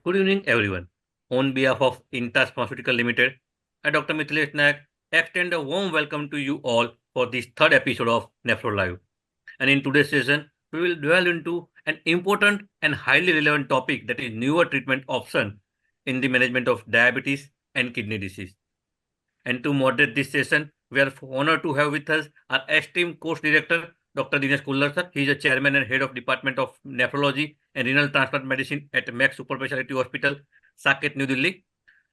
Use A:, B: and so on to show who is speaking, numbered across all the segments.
A: Good evening, everyone. On behalf of Intas Pharmaceutical Limited, I, Dr. Mithilesh Nayak, extend a warm welcome to you all for this third episode of Nephro Live. And in today's session, we will delve into an important and highly relevant topic that is newer treatment option in the management of diabetes and kidney disease. And to moderate this session, we are honored to have with us our esteemed course director, Dr. Dinesh Kullar sir. He is a chairman and head of Department of Nephrology and Renal Transplant Medicine at Max Super Specialty Hospital, Saket, New Delhi.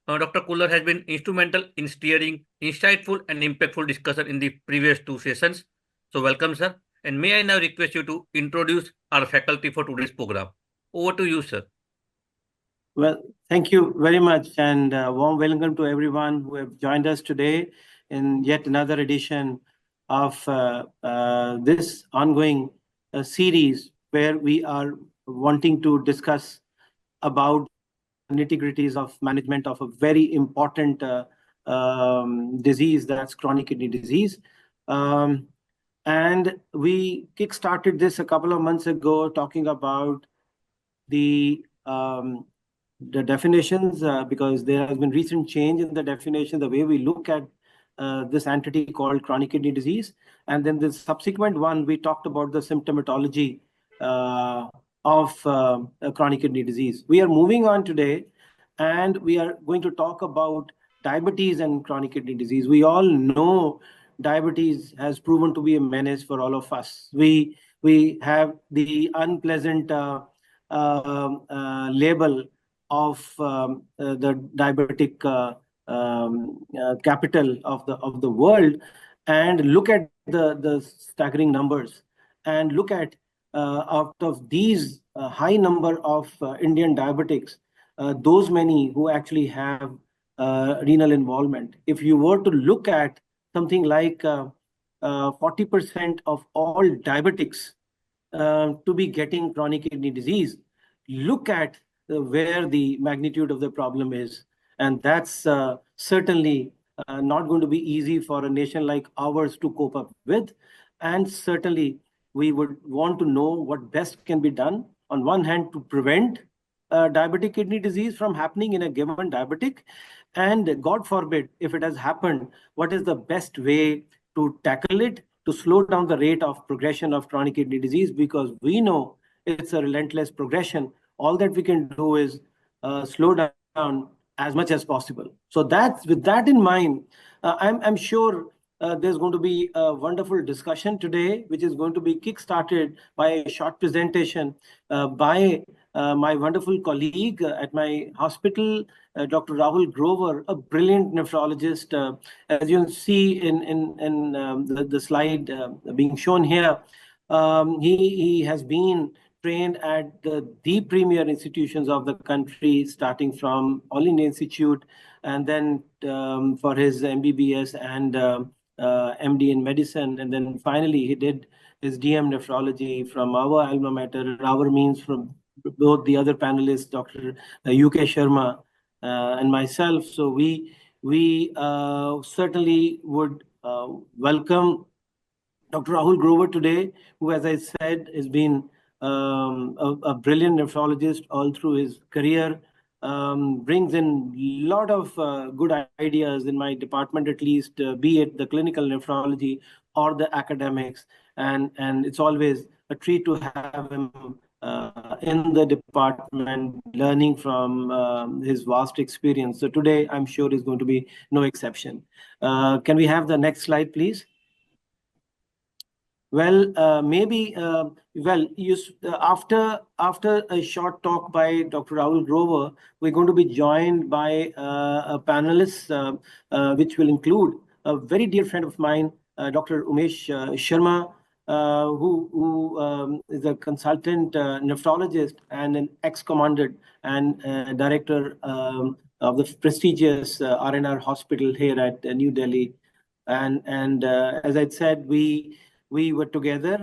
A: Dr. Kullar has been instrumental in steering insightful and impactful discussion in the previous two sessions. So welcome, sir. And may I now request you to introduce our faculty for today's program. Over to you, sir.
B: Well, thank you very much, and warm welcome to everyone who have joined us today in yet another edition of this ongoing series where we are wanting to discuss about nitty-gritties of management of a very important disease, that's chronic kidney disease. And we kick-started this a couple of months ago talking about the definitions, because there has been recent change in the definition, the way we look at this entity called chronic kidney disease. And then the subsequent one, we talked about the symptomatology of chronic kidney disease. We are moving on today, and we are going to talk about diabetes and chronic kidney disease. We all know diabetes has proven to be a menace for all of us. We have the unpleasant label of the diabetic capital of the world, and look at the staggering numbers, and look at out of these high number of Indian diabetics, those many who actually have renal involvement. If you were to look at something like 40% of all diabetics to be getting chronic kidney disease, look at where the magnitude of the problem is. And that's certainly not going to be easy for a nation like ours to cope up with. And certainly we would want to know what best can be done, on one hand, to prevent diabetic kidney disease from happening in a given diabetic, and God forbid, if it has happened, what is the best way to tackle it, to slow down the rate of progression of chronic kidney disease, because we know it's a relentless progression. All that we can do is slow down as much as possible. So that's, with that in mind, I'm sure there's going to be a wonderful discussion today, which is going to be kick-started by a short presentation by my wonderful colleague at my hospital, Dr. Rahul Grover, a brilliant nephrologist. As you can see in the slide being shown here, he has been trained at the premier institutions of the country, starting from All India Institute, and then for his MBBS and MD in medicine. And then finally, he did his DM nephrology from our alma mater. Our means from both the other panelists, Dr. UK Sharma and myself. So we certainly would welcome Dr. Rahul Grover today, who, as I said, has been a brilliant nephrologist all through his career, brings in a lot of good ideas in my department, at least, be it the clinical nephrology or the academics. And it's always a treat to have him in the department, learning from his vast experience. So today, I'm sure is going to be no exception. Can we have the next slide, please? Well, after a short talk by Dr. Rahul Grover, we're going to be joined by a panelist, which will include a very dear friend of mine, Dr. Umesh Sharma, who is a consultant nephrologist and an ex-commandant and director of the prestigious R&R hospital here at New Delhi. And as I said, we were together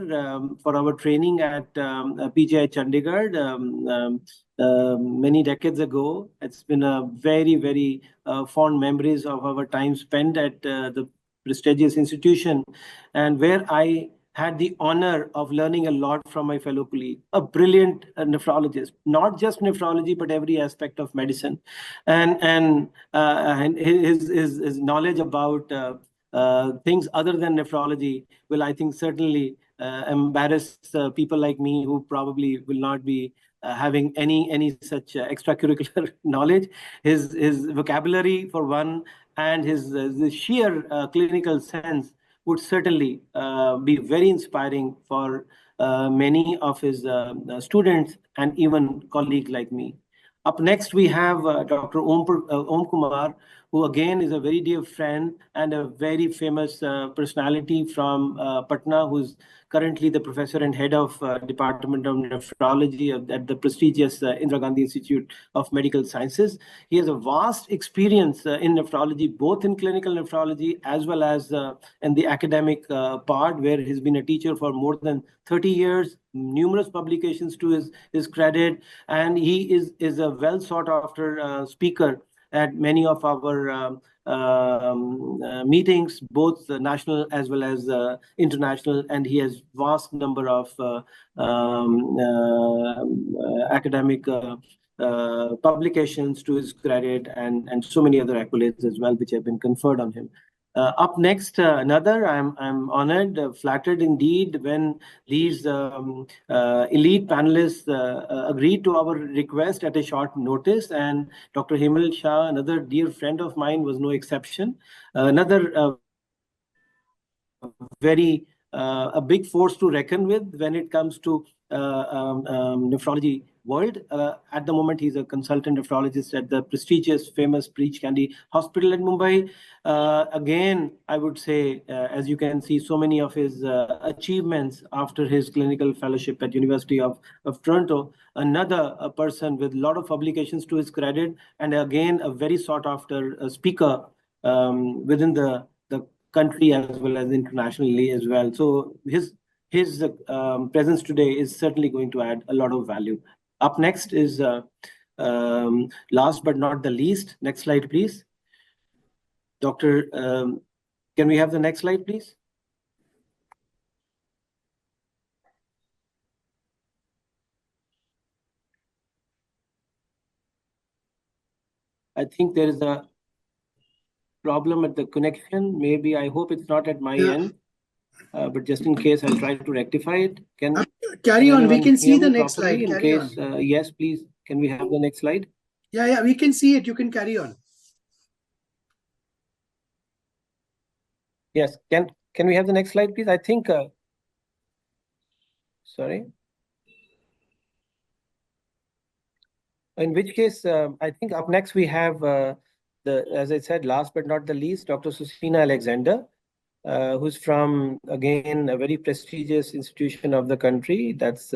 B: for our training at PGI Chandigarh many decades ago. It's been a very, very fond memories of our time spent at the prestigious institution, and where I had the honor of learning a lot from my fellow colleague, a brilliant nephrologist, not just nephrology, but every aspect of medicine. And his knowledge about things other than nephrology will, I think, certainly embarrass people like me who probably will not be having any such extracurricular knowledge. His vocabulary, for one, and his sheer clinical sense would certainly be very inspiring for many of his students and even colleagues like me. Up next, we have Dr. Om Kumar, who again is a very dear friend and a very famous personality from Patna, who's currently the professor and head of Department of Nephrology at the prestigious Indira Gandhi Institute of Medical Sciences. He has a vast experience in nephrology, both in clinical nephrology as well as in the academic part, where he's been a teacher for more than 30 years, numerous publications to his credit, and he is a well sought after speaker at many of our meetings, both national as well as international, and he has vast number of academic publications to his credit, and so many other accolades as well, which have been conferred on him. Up next, another, I'm honored, flattered indeed when these elite panelists agreed to our request at a short notice. And Dr. Hemal Shah, another dear friend of mine, was no exception. Another very a big force to reckon with when it comes to nephrology world. At the moment, he's a consultant nephrologist at the prestigious, famous Preach Candy Hospital in Mumbai. Again, I would say, as you can see, so many of his achievements after his clinical fellowship at University of Toronto. Another person with a lot of publications to his credit, and again, a very sought after speaker within the country as well as internationally as well. So his presence today is certainly going to add a lot of value. Up next is last but not the least. Next slide, please. Doctor, can we have the next slide, please? I think there is a problem at the connection. Maybe, I hope it's not at my end. But just in case, I'll try to rectify it.
C: Carry on. We can see the next
B: properly?
C: slide.
B: In case, yes, please. Can we have the next slide?
C: Yeah, we can see it. You can carry on.
B: Yes. Can we have the next slide, please? I think. Sorry. In which case, I think up next we have as I said, last but not the least, Dr. Susina Alexander, who's from, again, a very prestigious institution of the country. That's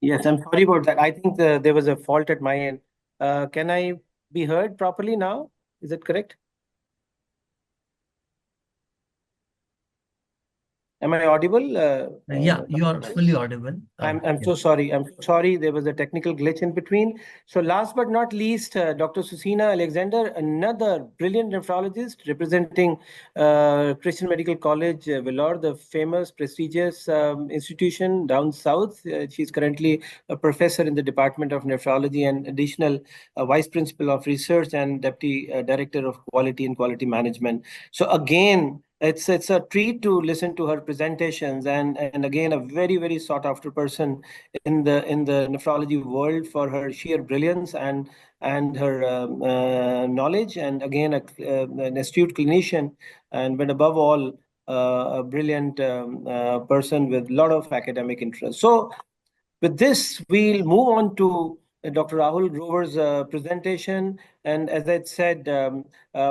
B: Yes, I'm sorry about that. I think there was a fault at my end. Can I be heard properly now? Is it correct? Am I audible?
D: Yeah, you are fully audible.
B: I'm so sorry. I'm so sorry. There was a technical glitch in between. So last but not least, Dr. Susina Alexander, another brilliant nephrologist representing Christian Medical College, Vellore, the famous, prestigious institution down south. She's currently a professor in the Department of Nephrology and additional vice principal of research and deputy director of quality and quality management. So again, it's a treat to listen to her presentations, and again, a very sought after person in the nephrology world for her sheer brilliance and her knowledge, and again an astute clinician, but above all a brilliant person with a lot of academic interest. So with this, we'll move on to Dr. Rahul Grover's presentation. And as I said,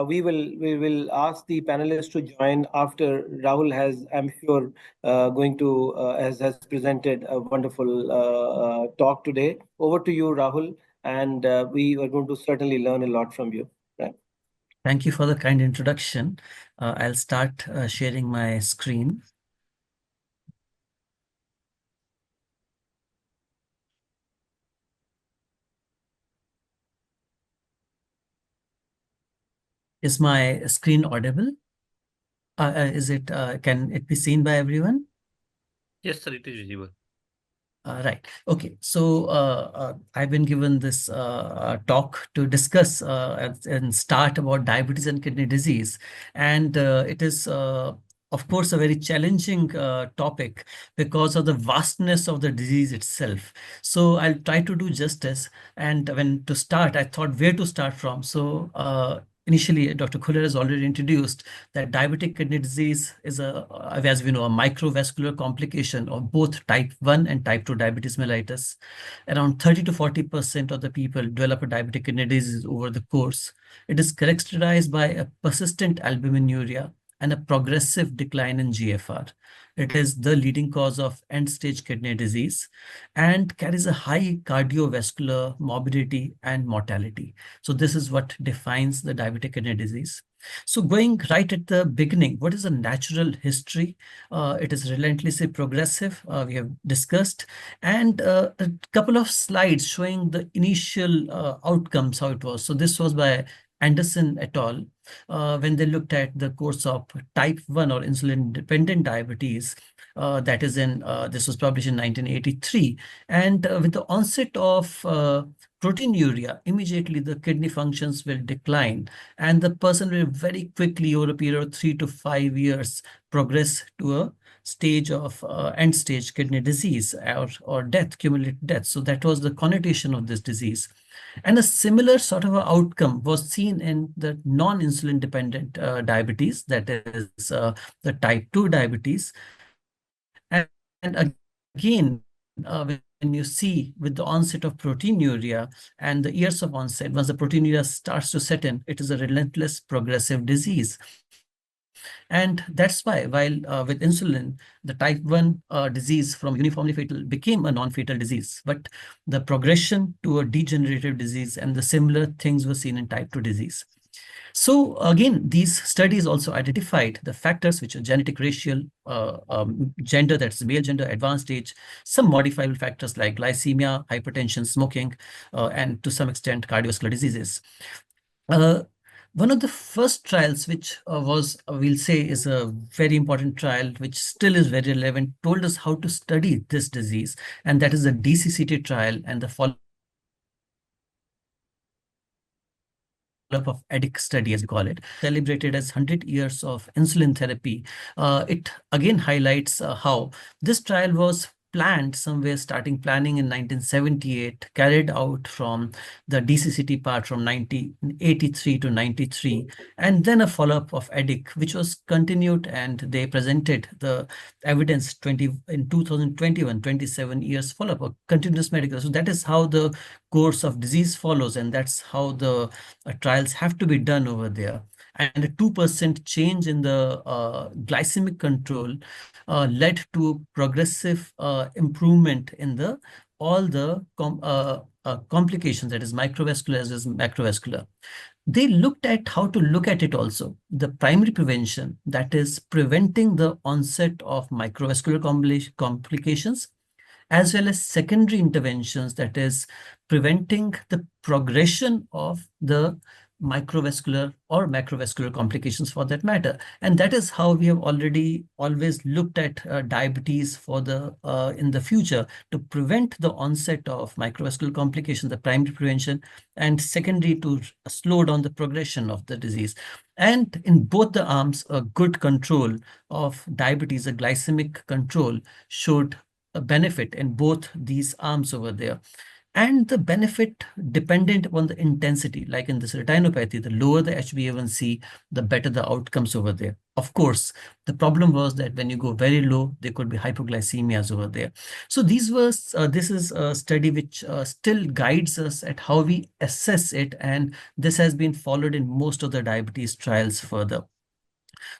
B: we will ask the panelists to join after Rahul has, I'm sure, going to has presented a wonderful talk today. Over to you, Rahul, and we are going to certainly learn a lot from you. Right.
D: Thank you for the kind introduction. I'll start sharing my screen. Is my screen audible? Can it be seen by everyone?
A: Yes, sir, it is visible.
D: Right. Okay. So I've been given this talk to discuss and start about diabetes and kidney disease. And it is, of course, a very challenging topic because of the vastness of the disease itself. So I'll try to do justice. And when to start, I thought where to start from. So initially, Dr. Khuller has already introduced that diabetic kidney disease is as we know, a microvascular complication of both type 1 and type 2 diabetes mellitus. Around 30 to 40% of the people develop a diabetic kidney disease over the course. It is characterized by a persistent albuminuria and a progressive decline in GFR. It is the leading cause of end-stage kidney disease and carries a high cardiovascular morbidity and mortality. So this is what defines the diabetic kidney disease. So going right at the beginning, what is a natural history? It is relentlessly progressive, we have discussed, and a couple of slides showing the initial outcomes, how it was. So this was by Anderson et al. When they looked at the course of type 1 or insulin-dependent diabetes, this was published in 1983. And with the onset of proteinuria, immediately the kidney functions will decline and the person will very quickly over a period of 3 to 5 years progress to a stage of end stage kidney disease or death, cumulative death. So that was the connotation of this disease. And a similar sort of a outcome was seen in the non-insulin dependent diabetes, that is the type 2 diabetes. And again, when you see with the onset of proteinuria and the years of onset, once the proteinuria starts to set in, it is a relentless progressive disease. And that's why, while with insulin, the type 1 disease from uniformly fatal became a non-fatal disease, but the progression to a degenerative disease and the similar things were seen in type 2 disease. So again, these studies also identified the factors which are genetic, racial, gender, that's male gender, advanced age, some modifiable factors like glycemia, hypertension, smoking, and to some extent cardiovascular diseases. One of the first trials, which we'll say, is a very important trial, which still is very relevant, told us how to study this disease, and that is the DCCT trial and the follow-up of EDIC study, as we call it, celebrated as 100 years of insulin therapy. It again highlights how this trial was planned somewhere, starting planning in 1978, carried out from the DCCT part from 1983 to 93, and then a follow-up of EDIC, which was continued, and they presented the evidence in 2021, 27 years follow-up, of continuous medical. So that is how the course of disease follows, and that's how the trials have to be done over there. And a 2% change in the glycemic control led to progressive improvement in all the complications, that is microvascular as well as macrovascular. They looked at how to look at it also. The primary prevention, that is preventing the onset of microvascular complications, as well as secondary interventions, that is preventing the progression of the microvascular or macrovascular complications for that matter. And that is how we have already always looked at diabetes for in the future, to prevent the onset of microvascular complications, the primary prevention, and secondary to slow down the progression of the disease. And in both the arms, a good control of diabetes, a glycemic control, showed a benefit in both these arms over there. And the benefit dependent upon the intensity, like in this retinopathy, the lower the HbA1c, the better the outcomes over there. Of course, the problem was that when you go very low, there could be hypoglycemias over there. So this is a study which still guides us at how we assess it, and this has been followed in most of the diabetes trials further.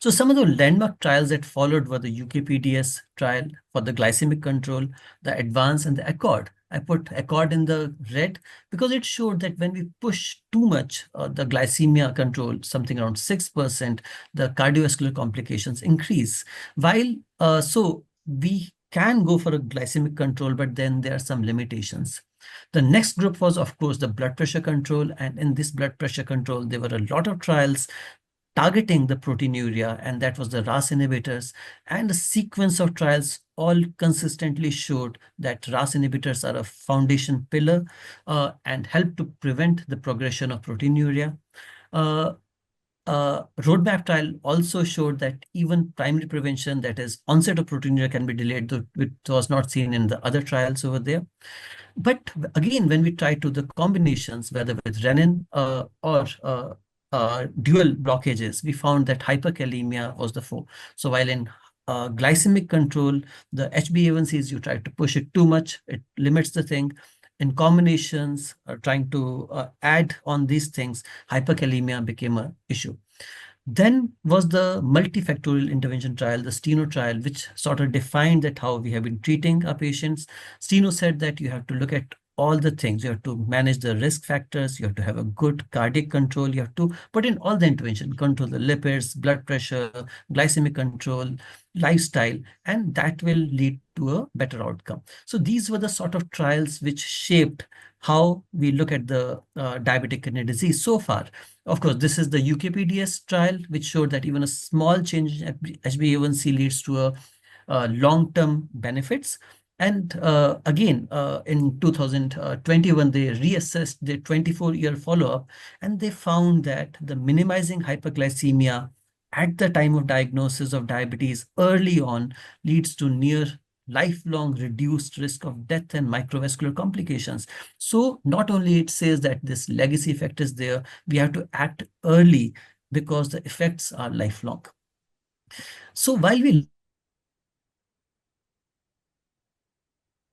D: So some of the landmark trials that followed were the UKPDS trial for the glycemic control, the ADVANCE and the ACCORD. I put ACCORD in the red because it showed that when we push too much the glycemia control, something around 6%, the cardiovascular complications increase. While we can go for a glycemic control, but then there are some limitations. The next group was, of course, the blood pressure control. And in this blood pressure control, there were a lot of trials targeting the proteinuria, and that was the RAS inhibitors. And a sequence of trials all consistently showed that RAS inhibitors are a foundation pillar and help to prevent the progression of proteinuria. Roadmap trial also showed that even primary prevention, that is onset of proteinuria, can be delayed, though it was not seen in the other trials over there. But again, when we try to the combinations, whether with renin or dual blockages, we found that hyperkalemia was the foe. So while in glycemic control, the HbA1cs, you try to push it too much, it limits the thing. In combinations, trying to add on these things, hyperkalemia became an issue. Then was the multifactorial intervention trial, the Steno trial, which sort of defined that how we have been treating our patients. Steno said that you have to look at all the things. You have to manage the risk factors. You have to have a good cardiac control. You have to put in all the intervention, control the lipids, blood pressure, glycemic control, lifestyle, and that will lead to a better outcome. So these were the sort of trials which shaped how we look at the diabetic kidney disease so far. Of course, this is the UKPDS trial, which showed that even a small change in HbA1c leads to a long-term benefits. And again, in 2021, they reassessed the 24-year follow-up, and they found that the minimizing hyperglycemia at the time of diagnosis of diabetes early on leads to near lifelong reduced risk of death and microvascular complications. So not only it says that this legacy effect is there, we have to act early because the effects are lifelong. So while we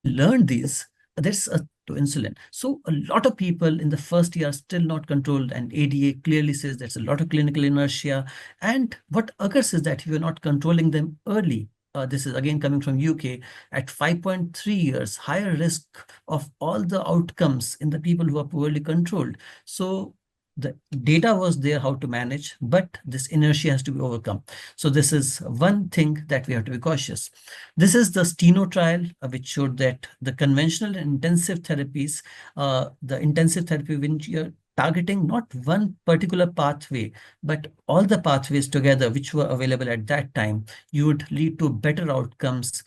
D: learned these, there's a to insulin. So a lot of people in the first year are still not controlled, and ADA clearly says there's a lot of clinical inertia. And what occurs is that if you're not controlling them early, this is again coming from UK, at 5.3 years, higher risk of all the outcomes in the people who are poorly controlled. So the data was there how to manage, but this inertia has to be overcome. So this is one thing that we have to be cautious. This is the Steno trial, which showed that the conventional and intensive therapies, the intensive therapy when you're targeting not one particular pathway, but all the pathways together which were available at that time, you would lead to better outcomes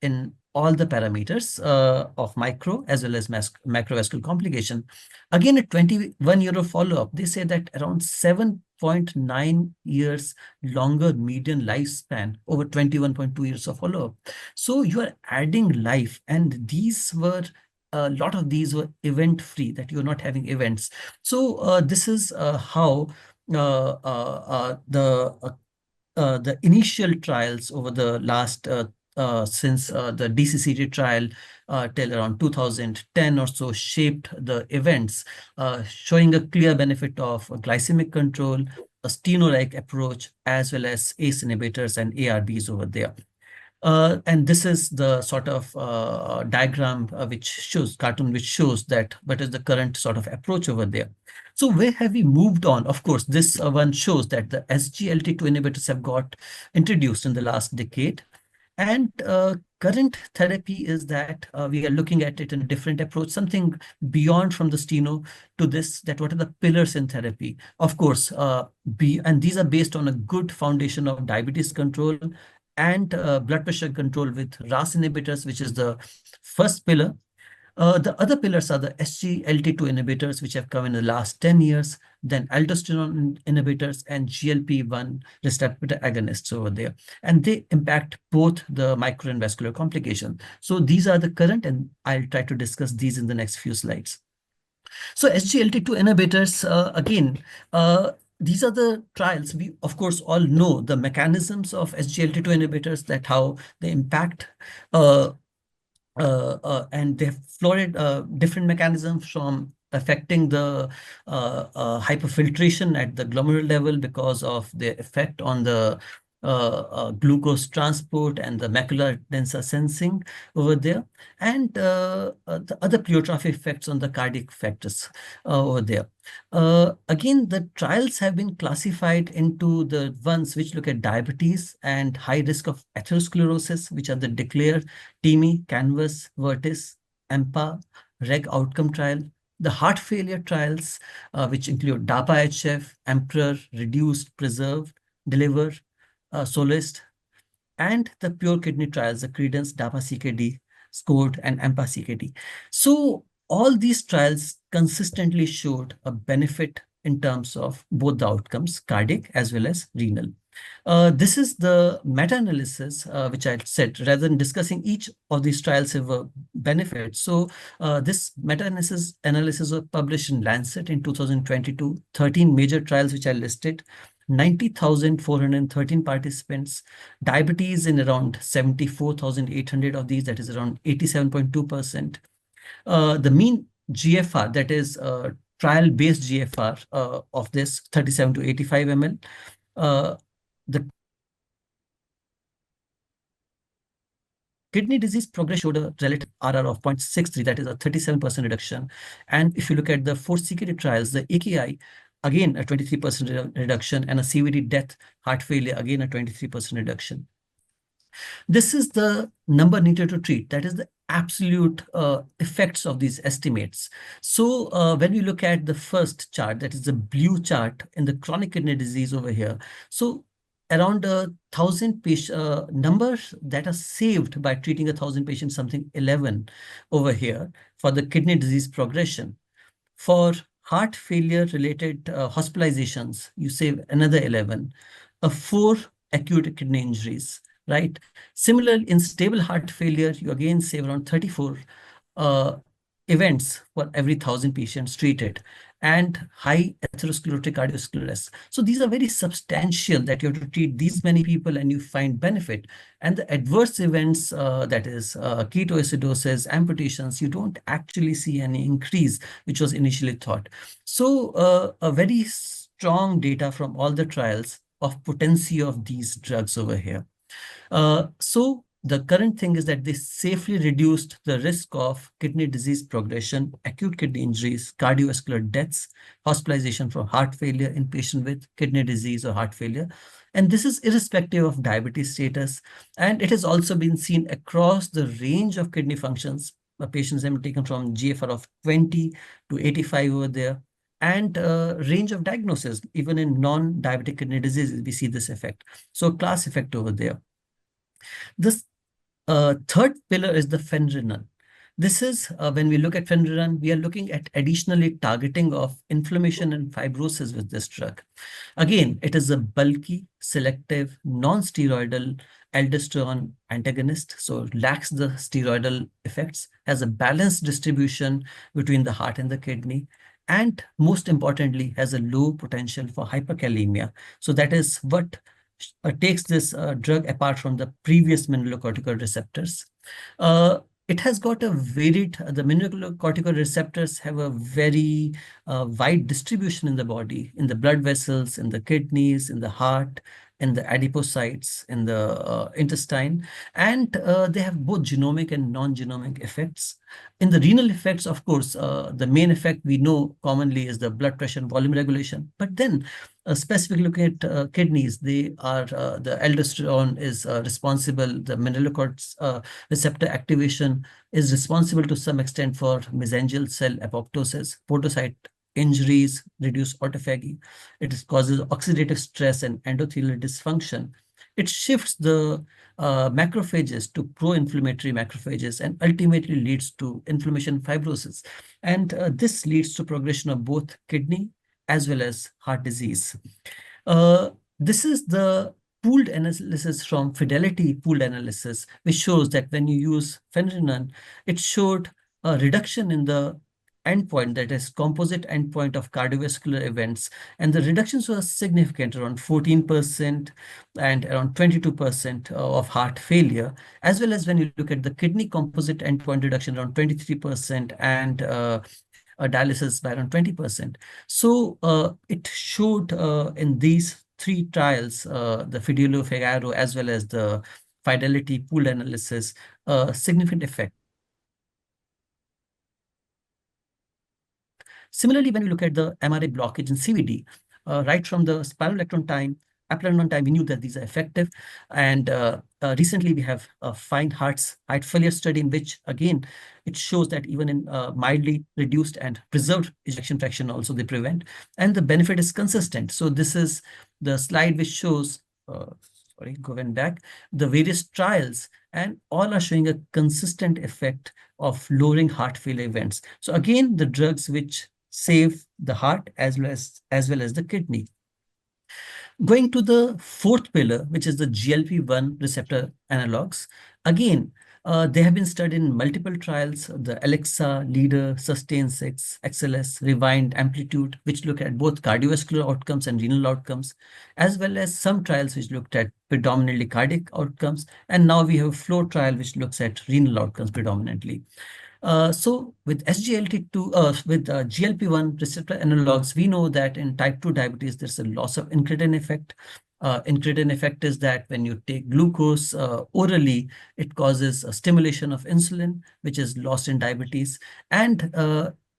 D: in all the parameters of micro as well as macrovascular complication. Again, at 21-year of follow-up, they say that around 7.9 years longer median lifespan over 21.2 years of follow-up. So you are adding life, and these were a lot of these were event-free, that you're not having events. So this is how the initial trials over the last since the DCCT trial till around 2010 or so shaped the events, showing a clear benefit of glycemic control, a steno-like approach, as well as ACE inhibitors and ARBs over there. And this is the sort of diagram cartoon which shows that what is the current sort of approach over there. So where have we moved on? Of course, this one shows that the SGLT2 inhibitors have got introduced in the last decade. And current therapy is that we are looking at it in a different approach, something beyond from the steno to this, that what are the pillars in therapy? Of course, and these are based on a good foundation of diabetes control and blood pressure control with RAS inhibitors, which is the first pillar. The other pillars are the SGLT2 inhibitors, which have come in the last 10 years, then aldosterone inhibitors and GLP-1 receptor agonists over there. And they impact both the micro and vascular complications. So these are the current, and I'll try to discuss these in the next few slides. So SGLT2 inhibitors, again, these are the trials. We, of course, all know the mechanisms of SGLT2 inhibitors, that how they impact and they have florid different mechanisms, from affecting the hyperfiltration at the glomerular level because of their effect on the glucose transport and the macular densa sensing over there, and the other pleiotropic effects on the cardiac factors over there. Again, the trials have been classified into the ones which look at diabetes and high risk of atherosclerosis, which are the DECLARE, TIMI, CANVAS, VERTIS, EMPA, REG outcome trial. The heart failure trials, which include DAPA-HF, EMPEROR, REDUCED, PRESERVED, DELIVER, SOLIST, and the pure kidney trials, the CREDENCE, DAPA-CKD, SCORED, and EMPA-CKD. So all these trials consistently showed a benefit in terms of both the outcomes, cardiac as well as renal. This is the meta-analysis, which I said, rather than discussing each of these trials have a benefit. So this meta-analysis was published in Lancet in 2022, 13 major trials which I listed, 90,413 participants, diabetes in around 74,800 of these, that is around 87.2%. The mean GFR, that is trial-based GFR of this 37 to 85 ml. The kidney disease progress showed a relative RR of 0.63, that is a 37% reduction. And if you look at the 4 CKD trials, the AKI, again a 23% reduction, and a CVD death, heart failure, again a 23% reduction. This is the number needed to treat. That is the absolute effects of these estimates. So when we look at the first chart, that is the blue chart in the chronic kidney disease over here. So around 1,000 patient numbers that are saved by treating 1,000 patients, something 11 over here for the kidney disease progression. For heart failure related hospitalizations, you save another 11, 4 acute kidney injuries, right? Similarly, in stable heart failure, you again save around 34 events for every 1,000 patients treated, and high atherosclerotic cardiovascular arrest. So these are very substantial, that you have to treat these many people and you find benefit. And the adverse events, that is ketoacidosis, amputations, you don't actually see any increase, which was initially thought. So a very strong data from all the trials of potency of these drugs over here. So the current thing is that they safely reduced the risk of kidney disease progression, acute kidney injuries, cardiovascular deaths, hospitalization for heart failure in patients with kidney disease or heart failure. And this is irrespective of diabetes status. And it has also been seen across the range of kidney functions. Patients have been taken from GFR of 20 to 85 over there. And range of diagnosis, even in non-diabetic kidney diseases, we see this effect. So class effect over there. This third pillar is the fenrenan. This is when we look at fenrenan, we are looking at additionally targeting of inflammation and fibrosis with this drug. Again, it is a bulky, selective, non-steroidal aldosterone antagonist, so lacks the steroidal effects, has a balanced distribution between the heart and the kidney, and most importantly, has a low potential for hyperkalemia. So that is what takes this drug apart from the previous mineralocorticoid receptors. It has got a varied, the mineralocorticoid receptors have a very wide distribution in the body, in the blood vessels, in the kidneys, in the heart, in the adipocytes, in the intestine, and they have both genomic and non-genomic effects. In the renal effects, of course, the main effect we know commonly is the blood pressure and volume regulation. But then, specifically looking at kidneys, they are the aldosterone is responsible. The mineralocorticoid receptor activation is responsible to some extent for mesangial cell apoptosis, podocyte injuries, reduce autophagy. It causes oxidative stress and endothelial dysfunction. it shifts the macrophages to pro-inflammatory macrophages and ultimately leads to inflammation fibrosis. And this leads to progression of both kidney as well as heart disease. Uh, this is the pooled analysis from Fidelity pooled analysis, which shows that when you use phenylalanine, it showed a reduction in the endpoint, that is composite endpoint of cardiovascular events. And the reductions were significant, around 14% and around 22% of heart failure, as well as when you look at the kidney composite endpoint reduction, around 23%, and dialysis by around 20%. So it showed in these three trials, the Fidelio Figaro as well as the Fidelity pooled analysis, a significant effect. Similarly, when we look at the MRA blockage in CVD, right from the spiral electron time, applin time, we knew that these are effective. And recently, we have a Find Heart's heart failure study in which, again, it shows that even in mildly reduced and preserved ejection fraction also they prevent. And the benefit is consistent. So this is the slide which shows, going back, the various trials, and all are showing a consistent effect of lowering heart failure events. So again, the drugs which save the heart as well as the kidney. Going to the fourth pillar, which is the GLP-1 receptor analogs. Again, they have been studied in multiple trials, the Alexa, Leader, Sustain 6, XLS, Rewind, Amplitude, which look at both cardiovascular outcomes and renal outcomes, as well as some trials which looked at predominantly cardiac outcomes. And now we have a flow trial which looks at renal outcomes predominantly. So with SGLT2, with GLP-1 receptor analogs, we know that in type 2 diabetes, there's a loss of incretin effect. Incretin effect is that when you take glucose orally, it causes a stimulation of insulin, which is lost in diabetes. And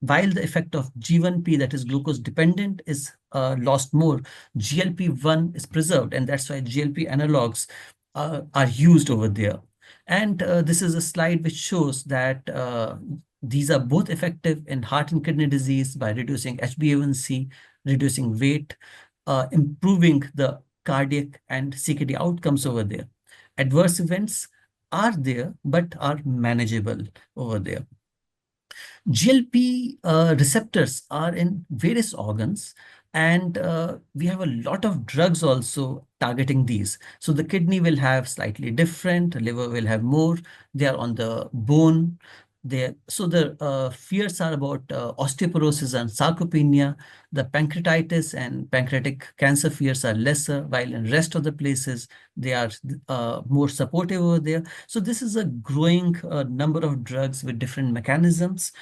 D: while the effect of G1P, that is glucose dependent, is lost more, GLP-1 is preserved. And that's why GLP analogs are used over there. And this is a slide which shows that these are both effective in heart and kidney disease by reducing HbA1c, reducing weight, improving the cardiac and CKD outcomes over there. Adverse events are there, but are manageable over there. GLP receptors are in various organs, and we have a lot of drugs also targeting these. So the kidney will have slightly different, liver will have more, they are on the bone. So the fears are about osteoporosis and sarcopenia. The pancreatitis and pancreatic cancer fears are lesser, while in rest of the places, they are more supportive over there. So this is a growing number of drugs with different mechanisms.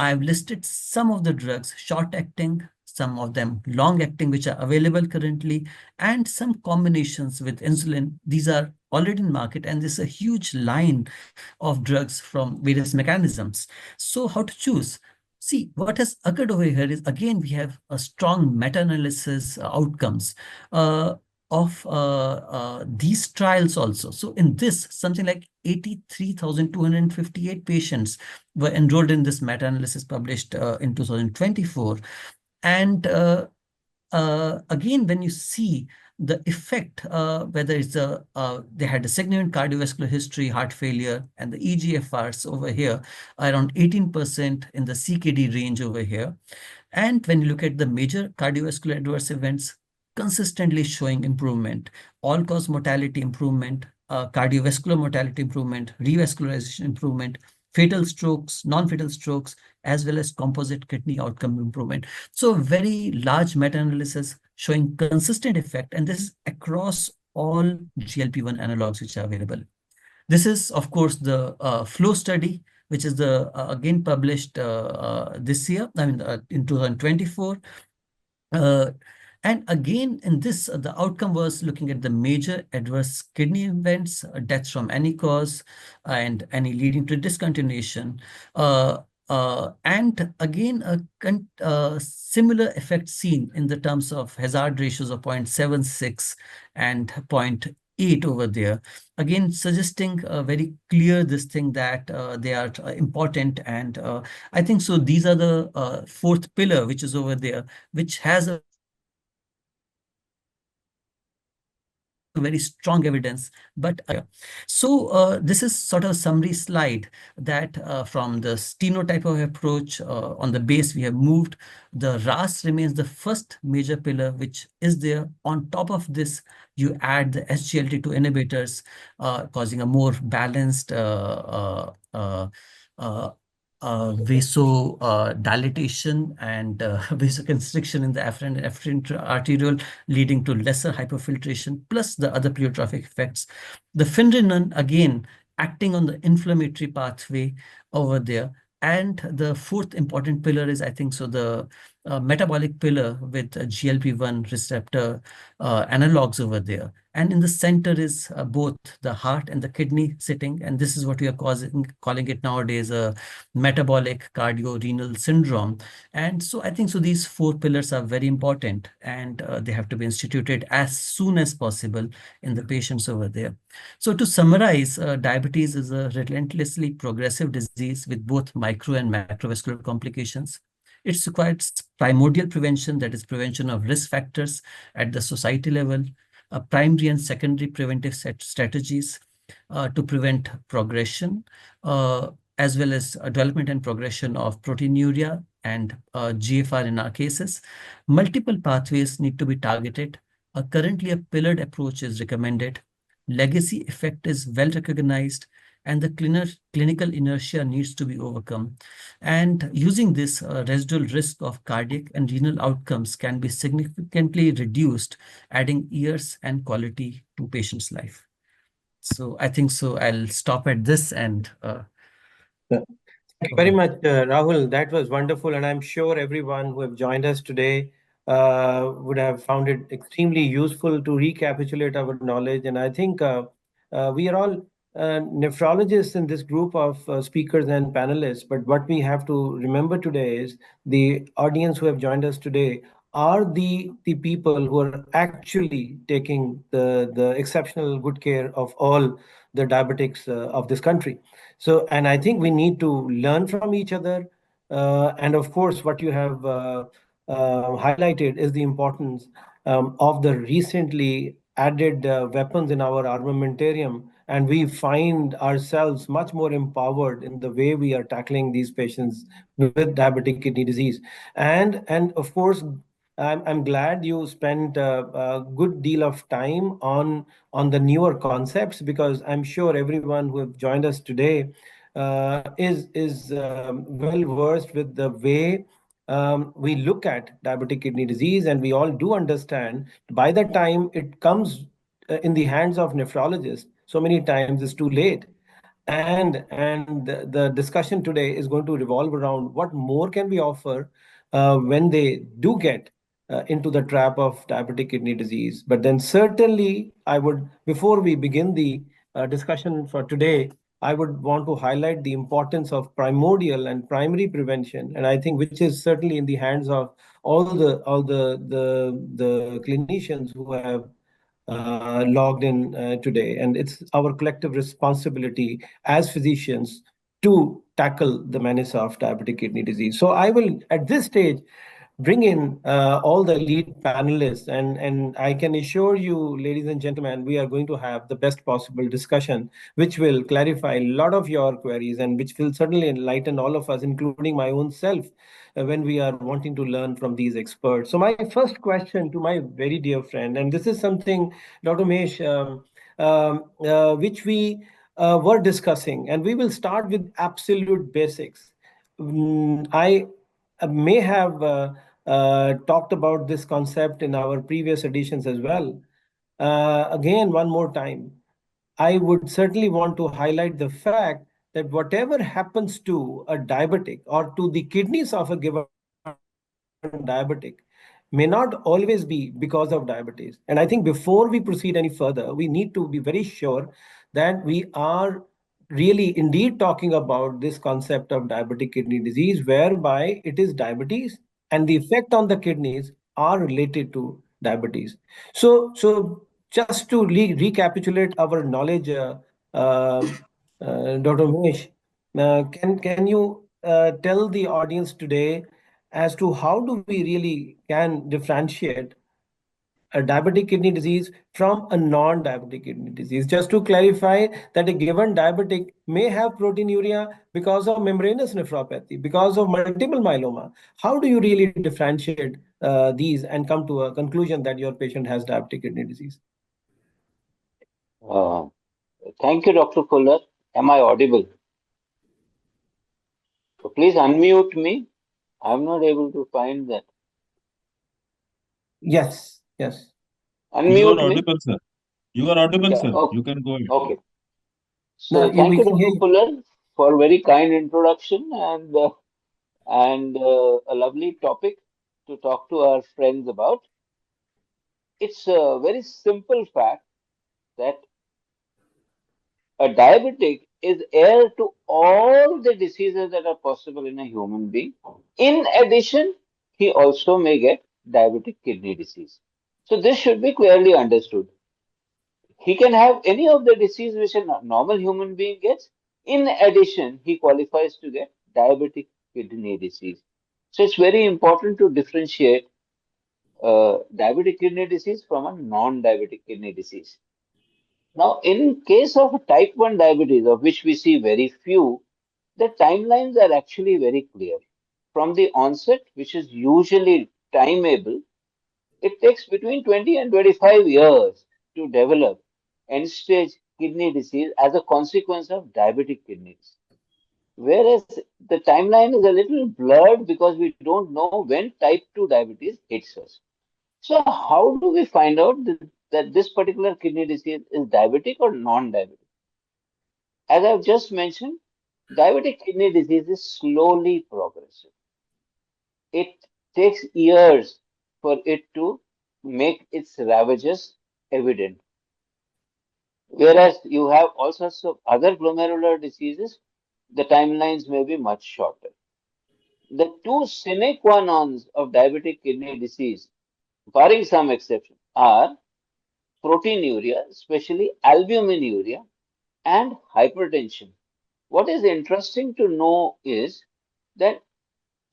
D: I've listed some of the drugs, short acting, some of them long acting, which are available currently, and some combinations with insulin. These are already in market, and there's a huge line of drugs from various mechanisms. So how to choose? See, what has occurred over here is, again, we have a strong meta-analysis outcomes of these trials also. So in this, something like 83,258 patients were enrolled in this meta-analysis published in 2024. And again, when you see the effect, whether it's they had a significant cardiovascular history, heart failure, and the EGFRs over here, around 18% in the CKD range over here. And when you look at the major cardiovascular adverse events, consistently showing improvement, all-cause mortality improvement, cardiovascular mortality improvement, revascularization improvement, fatal strokes, non-fatal strokes, as well as composite kidney outcome improvement. So very large meta-analysis showing consistent effect, and this is across all GLP-1 analogs which are available. This is, of course, the flow study, which is the again published this year, in 2024. And again, in this, the outcome was looking at the major adverse kidney events, deaths from any cause, and any leading to discontinuation. And again, a similar effect seen in the terms of hazard ratios of 0.76 and 0.8 over there. Again, suggesting very clear this thing that they are important. And I think so these are the fourth pillar, which is over there, which has a very strong evidence, but so this is sort of a summary slide that from the stenotype of approach on the base we have moved. The RAS remains the first major pillar which is there. On top of this, you add the SGLT2 inhibitors, causing a more balanced vasodilatation and vasoconstriction in the afferent and efferent arteriole, leading to lesser hyperfiltration, plus the other pleiotropic effects. The finerenone, again, acting on the inflammatory pathway over there. And the fourth important pillar is, I think, so the metabolic pillar with GLP-1 receptor analogs over there. And in the center is both the heart and the kidney sitting. And this is what we are calling it nowadays a metabolic cardiorenal syndrome. And so I think so these four pillars are very important, and they have to be instituted as soon as possible in the patients over there. So to summarize, diabetes is a relentlessly progressive disease with both micro and macrovascular complications. It requires primordial prevention, that is prevention of risk factors at the society level, primary and secondary preventive strategies to prevent progression, as well as development and progression of proteinuria and GFR in our cases. Multiple pathways need to be targeted. Currently, a pillared approach is recommended. Legacy effect is well recognized, and the clinical inertia needs to be overcome. And using this, residual risk of cardiac and renal outcomes can be significantly reduced, adding years and quality to patients' life. So I think so I'll stop at this and
B: Thank you very much, Rahul. That was wonderful, and I'm sure everyone who have joined us today would have found it extremely useful to recapitulate our knowledge. And I think we are all nephrologists in this group of speakers and panelists. But what we have to remember today is the audience who have joined us today are the people who are actually taking the exceptional good care of all the diabetics of this country. So, and I think we need to learn from each other. And of course, what you have highlighted is the importance of the recently added weapons in our armamentarium. And we find ourselves much more empowered in the way we are tackling these patients with diabetic kidney disease. And of course, I'm glad you spent a good deal of time on the newer concepts, because I'm sure everyone who have joined us today is well versed with the way we look at diabetic kidney disease, and we all do understand by the time it comes in the hands of nephrologists, so many times it's too late. And the discussion today is going to revolve around what more can we offer when they do get into the trap of diabetic kidney disease. But then certainly I would, before we begin the discussion for today, I would want to highlight the importance of primordial and primary prevention, and I think which is certainly in the hands of all the clinicians who have logged in today. And it's our collective responsibility as physicians to tackle the menace of diabetic kidney disease. So I will, at this stage, bring in all the lead panelists, and I can assure you, ladies and gentlemen, we are going to have the best possible discussion, which will clarify a lot of your queries and which will certainly enlighten all of us, including my own self, when we are wanting to learn from these experts. So my first question to my very dear friend, and this is something, Dr. Mesh, which we were discussing, and we will start with absolute basics. I may have talked about this concept in our previous editions as well. Again, one more time, I would certainly want to highlight the fact that whatever happens to a diabetic or to the kidneys of a given diabetic may not always be because of diabetes. And I think before we proceed any further, we need to be very sure that we are really indeed talking about this concept of diabetic kidney disease, whereby it is diabetes and the effect on the kidneys are related to diabetes. So just to recapitulate our knowledge, Dr. Mesh, can you tell the audience today as to how do we really can differentiate a diabetic kidney disease from a non-diabetic kidney disease? Just to clarify that a given diabetic may have proteinuria because of membranous nephropathy, because of multiple myeloma. How do you really differentiate these and come to a conclusion that your patient has diabetic kidney disease?
E: Uh, Thank you, Dr. Fuller. Am I audible? So please unmute me. I'm not able to find that.
B: Yes, yes.
F: You are
E: Unmute me.
F: audible, sir. You are audible,
E: Yeah,
F: sir.
E: okay.
F: You can go ahead.
E: Okay.
B: No,
E: So thank
B: we
E: you,
B: can hear
E: Dr.
B: you.
E: Fuller, for very kind introduction and a lovely topic to talk to our friends about. It's a very simple fact that a diabetic is heir to all the diseases that are possible in a human being. In addition, he also may get diabetic kidney disease. So this should be clearly understood. He can have any of the disease which a normal human being gets. In addition, he qualifies to get diabetic kidney disease. So it's very important to differentiate diabetic kidney disease from a non-diabetic kidney disease. Now, in case of type 1 diabetes, of which we see very few, the timelines are actually very clear. From the onset, which is usually timeable, it takes between 20 and 25 years to develop end-stage kidney disease as a consequence of diabetic kidneys. Whereas the timeline is a little blurred because we don't know when type 2 diabetes hits us. So how do we find out that this particular kidney disease is diabetic or non-diabetic? As I've just mentioned, diabetic kidney disease is slowly progressive. It takes years for it to make its ravages evident. Whereas you have all sorts of other glomerular diseases, the timelines may be much shorter. The two sine qua nons of diabetic kidney disease, barring some exception, are proteinuria, especially albuminuria, and hypertension. What is interesting to know is that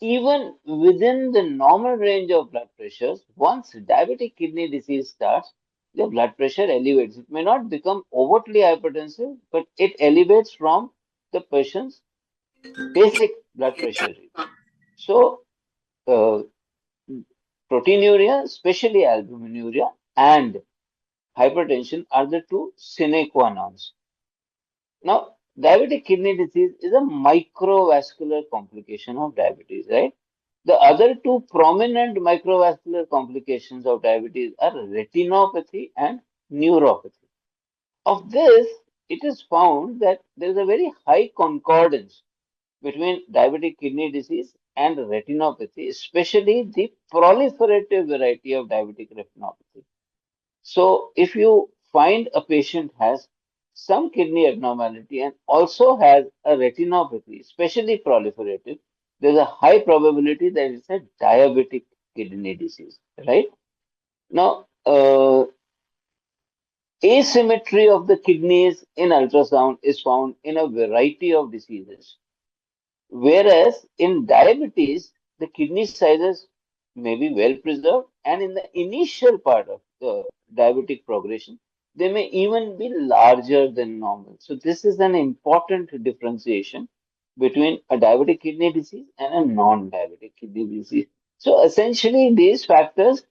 E: even within the normal range of blood pressures, once diabetic kidney disease starts, the blood pressure elevates. It may not become overtly hypertensive, but it elevates from the patient's basic blood pressure reading. So, uh, proteinuria, especially albuminuria, and hypertension are the two sine qua nons. Now, diabetic kidney disease is a microvascular complication of diabetes, right? The other two prominent microvascular complications of diabetes are retinopathy and neuropathy. Of this, it is found that there is a very high concordance between diabetic kidney disease and retinopathy, especially the proliferative variety of diabetic retinopathy. So, if you find a patient has some kidney abnormality and also has a retinopathy, especially proliferative, there's a high probability that it's a diabetic kidney disease, right? Now, asymmetry of the kidneys in ultrasound is found in a variety of diseases. Whereas in diabetes, the kidney sizes may be well preserved, and in the initial part of the diabetic progression, they may even be larger than normal. So, this is an important differentiation between a diabetic kidney disease and a non diabetic kidney disease. So, essentially, these factors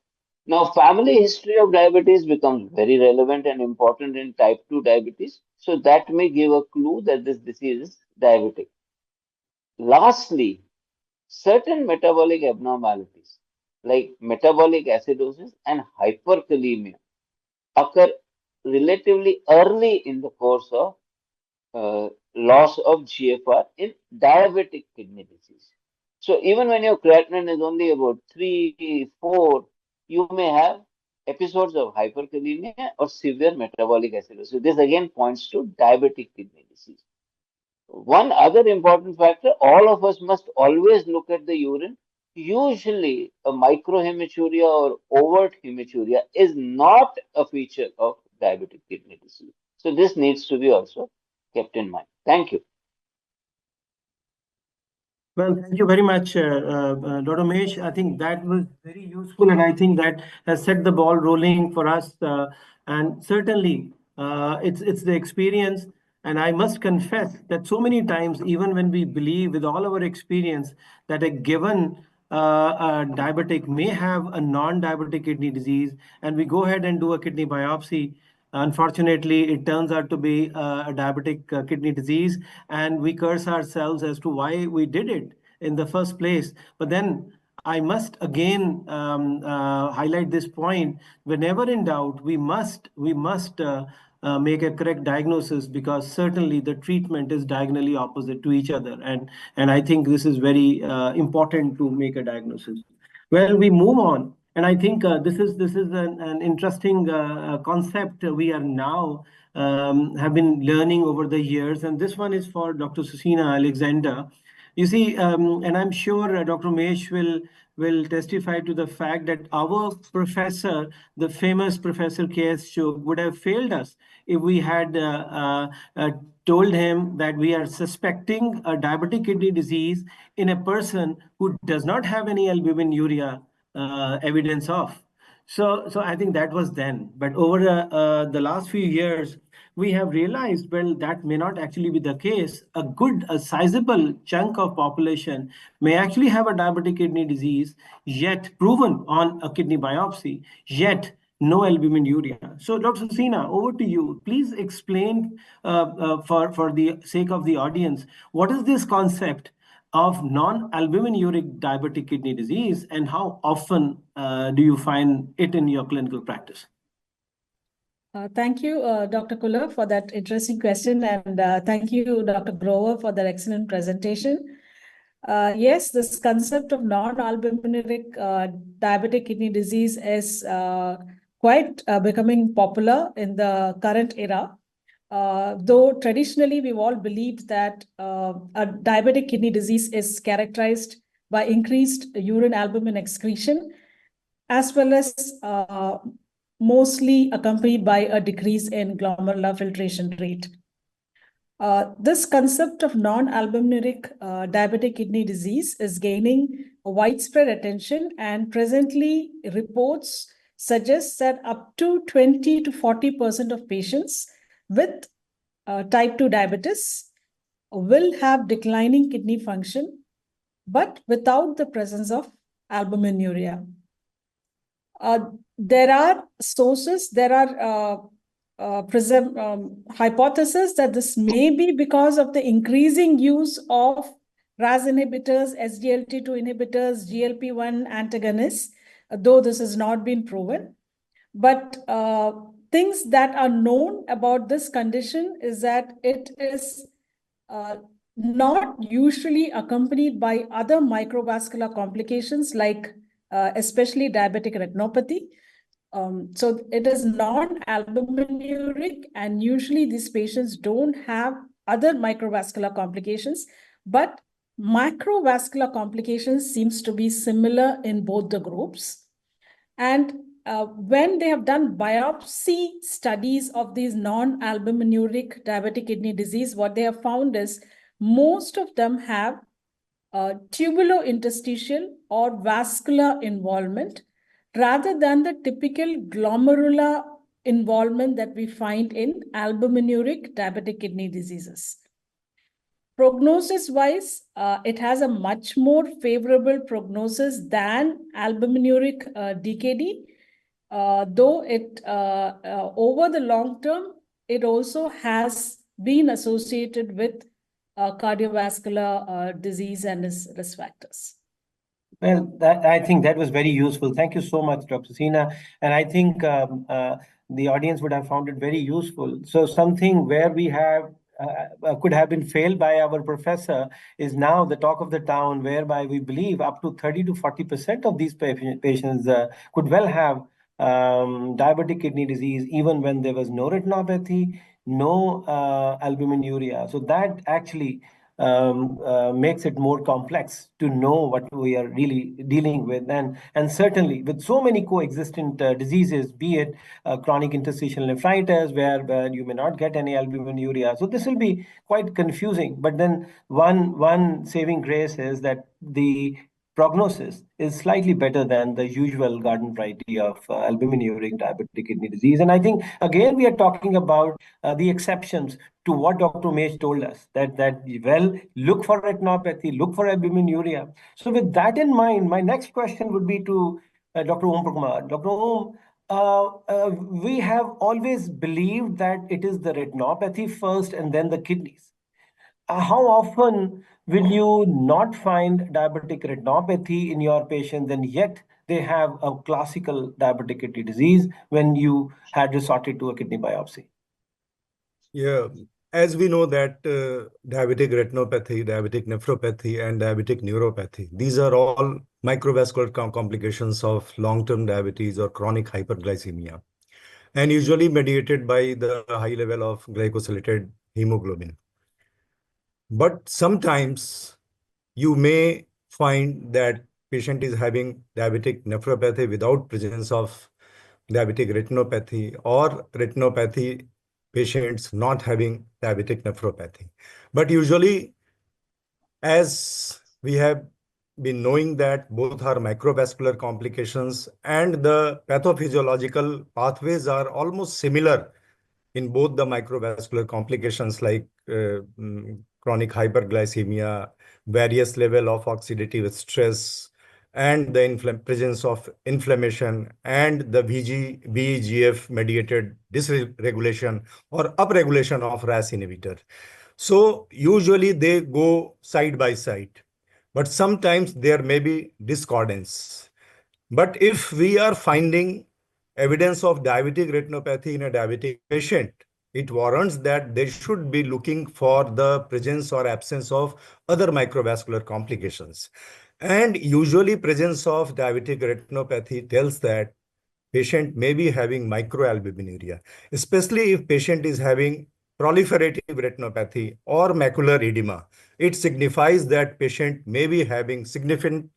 E: now, family history of diabetes becomes very relevant and important in type 2 diabetes. So, that may give a clue that this disease is diabetic. Lastly, certain metabolic abnormalities like metabolic acidosis and hyperkalemia occur relatively early in the course of loss of GFR in diabetic kidney disease. So even when your creatinine is only about 3, 4, you may have episodes of hyperkalemia or severe metabolic acidosis. This again points to diabetic kidney disease. One other important factor, all of us must always look at the urine. Usually, a microhematuria or overt hematuria is not a feature of diabetic kidney disease. So, this needs to be also kept in mind. Thank you.
B: Well, thank you very much, Dr. Mesh. I think that was very useful, and I think that has set the ball rolling for us. And certainly, it's the experience. And I must confess that so many times, even when we believe with all our experience that a given diabetic may have a non-diabetic kidney disease, and we go ahead and do a kidney biopsy. Unfortunately, it turns out to be a diabetic kidney disease, and we curse ourselves as to why we did it in the first place. But then I must again highlight this point. Whenever in doubt, we must make a correct diagnosis, because certainly the treatment is diagonally opposite to each other, and I think this is very important to make a diagnosis. Well, we move on, and I think this is an interesting concept we are now have been learning over the years, and this one is for Dr. Susina Alexander. You see, and I'm sure Dr. Mesh will testify to the fact that our professor, the famous Professor K.S. Chugh, would have failed us if we had told him that we are suspecting a diabetic kidney disease in a person who does not have any albuminuria evidence of. So I think that was then. But over the last few years, we have realized, well, that may not actually be the case. A sizable chunk of population may actually have a diabetic kidney disease, yet proven on a kidney biopsy, yet no albuminuria. So, Dr. Sina, over to you. Please explain, for the sake of the audience, what is this concept of non-albuminuric diabetic kidney disease, and how often do you find it in your clinical practice?
G: Thank you, Dr. Kuller, for that interesting question, and thank you, Dr. Grover, for that excellent presentation. Yes, this concept of non-albuminuric diabetic kidney disease is quite becoming popular in the current era. Though traditionally we've all believed that a diabetic kidney disease is characterized by increased urine albumin excretion, as well as mostly accompanied by a decrease in glomerular filtration rate. This concept of non-albuminuric diabetic kidney disease is gaining widespread attention, and presently reports suggest that up to 20 to 40% of patients with type 2 diabetes will have declining kidney function, but without the presence of albuminuria. There are sources, there are hypothesis that this may be because of the increasing use of RAS inhibitors, SGLT2 inhibitors, GLP-1 antagonists, though this has not been proven. But things that are known about this condition is that it is not usually accompanied by other microvascular complications, like especially diabetic retinopathy. So it is non-albuminuric, and usually these patients don't have other microvascular complications, but macrovascular complications seems to be similar in both the groups. And when they have done biopsy studies of these non-albuminuric diabetic kidney disease, what they have found is most of them have tubulointerstitial or vascular involvement, rather than the typical glomerular involvement that we find in albuminuric diabetic kidney diseases. Prognosis-wise, it has a much more favorable prognosis than albuminuric DKD, though it over the long term, it also has been associated with cardiovascular disease and its risk factors.
B: Well, I think that was very useful. Thank you so much, Dr. Sina. And I think the audience would have found it very useful. So something where we have could have been failed by our professor is now the talk of the town, whereby we believe up to 30 to 40% of these patients could well have diabetic kidney disease, even when there was no retinopathy, no albuminuria. So that actually makes it more complex to know what we are really dealing with. And certainly with so many coexistent diseases, be it chronic interstitial nephritis, where you may not get any albuminuria. So this will be quite confusing. But then one saving grace is that the prognosis is slightly better than the usual garden variety of albuminuria diabetic kidney disease. And I think, again, we are talking about the exceptions to what Dr. Mesh told us, that well, look for retinopathy, look for albuminuria. So with that in mind, my next question would be to Dr. Om Kumar. Dr. Om, we have always believed that it is the retinopathy first and then the kidneys. How often will you not find diabetic retinopathy in your patients, and yet they have a classical diabetic kidney disease when you had resorted to a kidney biopsy?
H: Yeah, as we know that diabetic retinopathy, diabetic nephropathy, and diabetic neuropathy, these are all microvascular complications of long-term diabetes or chronic hyperglycemia, and usually mediated by the high level of glycosylated hemoglobin. But sometimes you may find that patient is having diabetic nephropathy without presence of diabetic retinopathy, or retinopathy patients not having diabetic nephropathy. But usually, as we have been knowing that both are microvascular complications and the pathophysiological pathways are almost similar in both the microvascular complications like chronic hyperglycemia, various level of oxidative stress, and the presence of inflammation and the VEGF mediated dysregulation or upregulation of RAS inhibitor. So usually they go side by side, but sometimes there may be discordance. But if we are finding evidence of diabetic retinopathy in a diabetic patient, it warrants that they should be looking for the presence or absence of other microvascular complications. And usually presence of diabetic retinopathy tells that patient may be having microalbuminuria, especially if patient is having proliferative retinopathy or macular edema. It signifies that patient may be having significant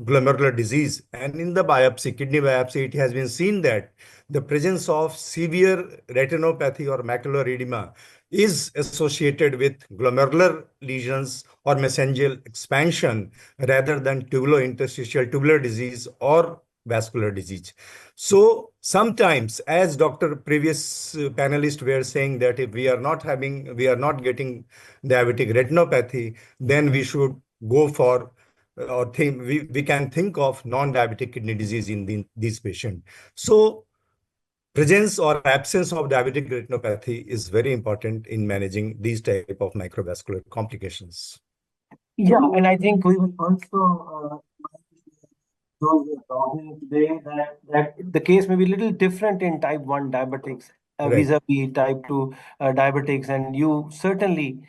H: glomerular disease. And in the biopsy, kidney biopsy, it has been seen that the presence of severe retinopathy or macular edema is associated with glomerular lesions or mesangial expansion rather than tubulointerstitial tubular disease or vascular disease. So sometimes, as Dr. previous panelists were saying, that if we are not getting diabetic retinopathy, then we should go for or think we can think of non-diabetic kidney disease in these patients. So presence or absence of diabetic retinopathy is very important in managing these type of microvascular complications.
B: Yeah, and I think we will also those who are talking today that the case may be a little different in type 1 diabetics
H: Right.
B: vis-a-vis type 2 diabetics, and you certainly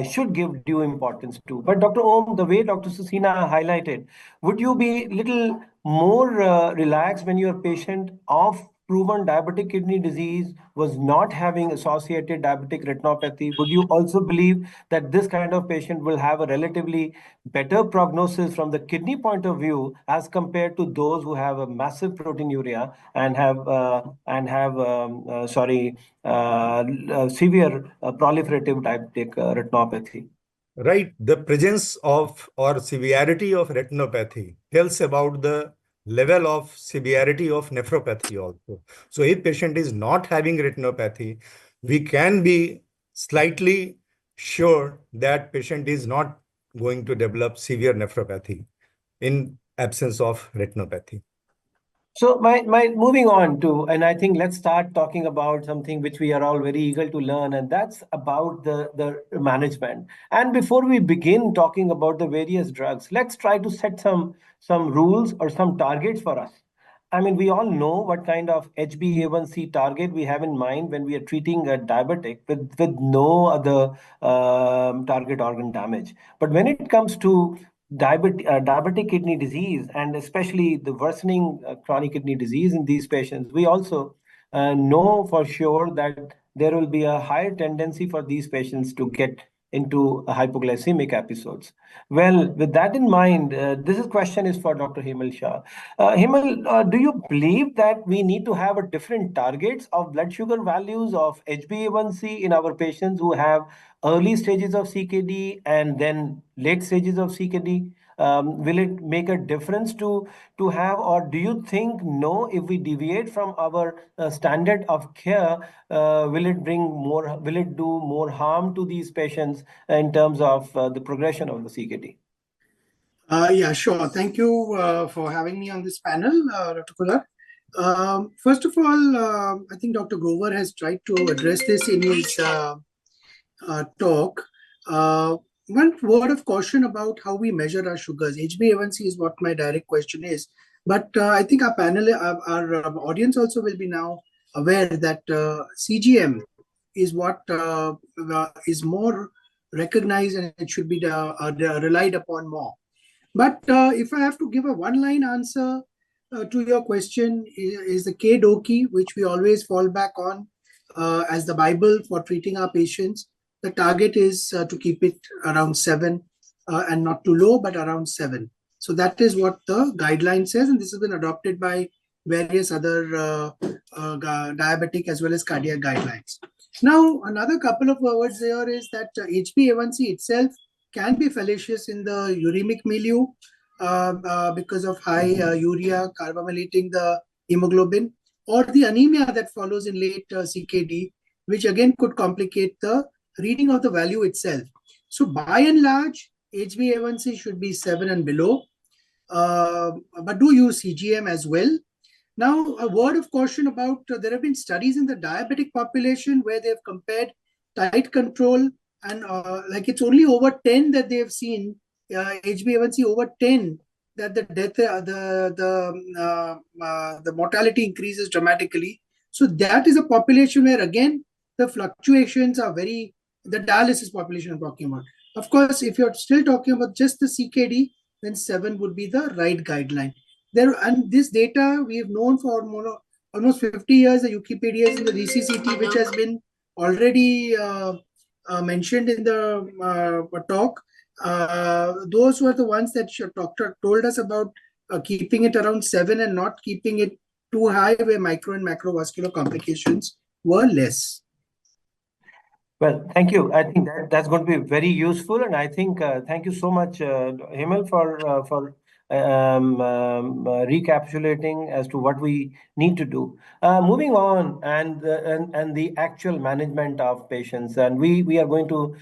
B: should give due importance to. But Dr. Om, the way Dr. Susina highlighted, would you be little more relaxed when your patient of proven diabetic kidney disease was not having associated diabetic retinopathy? Would you also believe that this kind of patient will have a relatively better prognosis from the kidney point of view as compared to those who have a massive proteinuria and have severe proliferative diabetic retinopathy?
H: Right. The presence of or severity of retinopathy tells about the level of severity of nephropathy also. So if patient is not having retinopathy, we can be slightly sure that patient is not going to develop severe nephropathy in absence of retinopathy.
B: So my moving on to, and I think let's start talking about something which we are all very eager to learn, and that's about the management. And before we begin talking about the various drugs, let's try to set some rules or some targets for us. I mean, we all know what kind of HbA1c target we have in mind when we are treating a diabetic with no other target organ damage. But when it comes to diabetic kidney disease, and especially the worsening chronic kidney disease in these patients, we also know for sure that there will be a higher tendency for these patients to get into hypoglycemic episodes. Well, with that in mind, question is for Dr. Himal Shah. Himal, do you believe that we need to have a different targets of blood sugar values of HbA1c in our patients who have early stages of CKD and then late stages of CKD? Will it make a difference to have, or do you think no? If we deviate from our standard of care, will it bring more? Will it do more harm to these patients in terms of the progression of the CKD?
C: Yeah, sure. Thank you for having me on this panel, Dr. Kula. First of all, I think Dr. Grover has tried to address this in his talk. One word of caution about how we measure our sugars. HbA1c is what my direct question is. But I think our panel, our audience also will be now aware that CGM is what is more recognized and it should be relied upon more. But if I have to give a one-line answer to your question, is the K-DOKI, which we always fall back on as the Bible for treating our patients. The target is to keep it around 7 and not too low, but around 7. So that is what the guideline says, and this has been adopted by various other diabetic as well as cardiac guidelines. Now, another couple of words there is that HbA1c itself can be fallacious in the uremic milieu because of high urea carbamylating the hemoglobin, or the anemia that follows in late CKD, which again could complicate the reading of the value itself. So by and large, HbA1c should be 7 and below, but do use CGM as well. Now, a word of caution about there have been studies in the diabetic population where they have compared tight control and like it's only over 10 that they have seen HbA1c over 10 that the death the mortality increases dramatically. So that is a population where again the fluctuations are very, the dialysis population I'm talking about. Of course, if you're still talking about just the CKD, then 7 would be the right guideline. There, and this data we have known for almost 50 years. The Wikipedia is in the DCCT, which has been already mentioned in the talk. Those were the ones that doctor told us about keeping it around 7 and not keeping it too high, where micro and macrovascular complications were less.
B: Well, thank you. I think that's going to be very useful, and I think thank you so much, Himal, for recapitulating as to what we need to do. Moving on, and the actual management of patients, and we are going to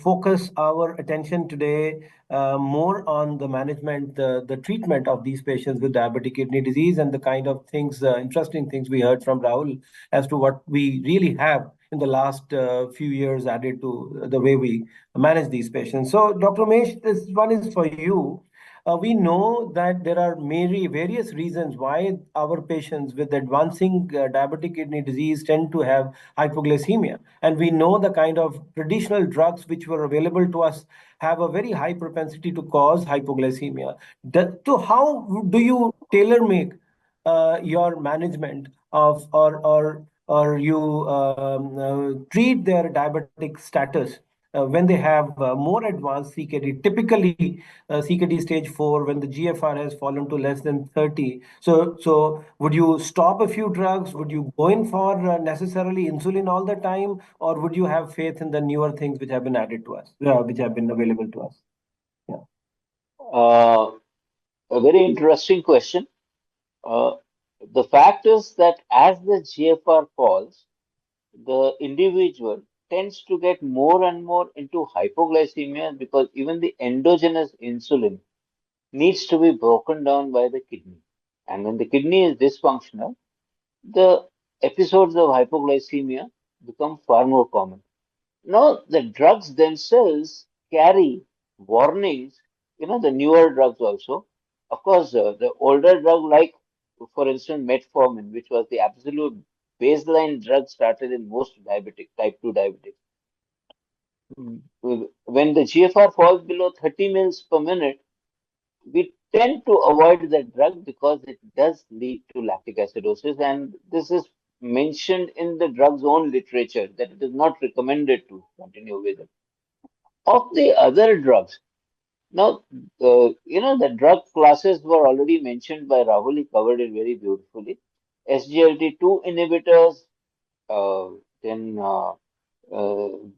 B: focus our attention today more on the management, the treatment of these patients with diabetic kidney disease, and the kind of things, interesting things we heard from Rahul as to what we really have in the last few years added to the way we manage these patients. So, Dr. Mesh, this one is for you. We know that there are various reasons why our patients with advancing diabetic kidney disease tend to have hypoglycemia. And we know the kind of traditional drugs which were available to us have a very high propensity to cause hypoglycemia. So how do you tailor make your management of, or you treat their diabetic status when they have more advanced CKD, typically CKD stage 4, when the GFR has fallen to less than 30. So would you stop a few drugs? Would you go in for necessarily insulin all the time? Or would you have faith in the newer things which have been added to us, which have been available to us? Yeah.
E: A very interesting question. Uh, the fact is that as the GFR falls, the individual tends to get more and more into hypoglycemia because even the endogenous insulin needs to be broken down by the kidney. And when the kidney is dysfunctional, the episodes of hypoglycemia become far more common. Now, the drugs themselves carry warnings, the newer drugs also. Of course, the older drug, like, for instance, metformin, which was the absolute baseline drug started in most type 2 diabetics. When the GFR falls below 30 mils per minute, we tend to avoid that drug because it does lead to lactic acidosis, and this is mentioned in the drug's own literature that it is not recommended to continue with it. Of the other drugs, now, the drug classes were already mentioned by Rahul. He covered it very beautifully. SGLT2 inhibitors, uh, then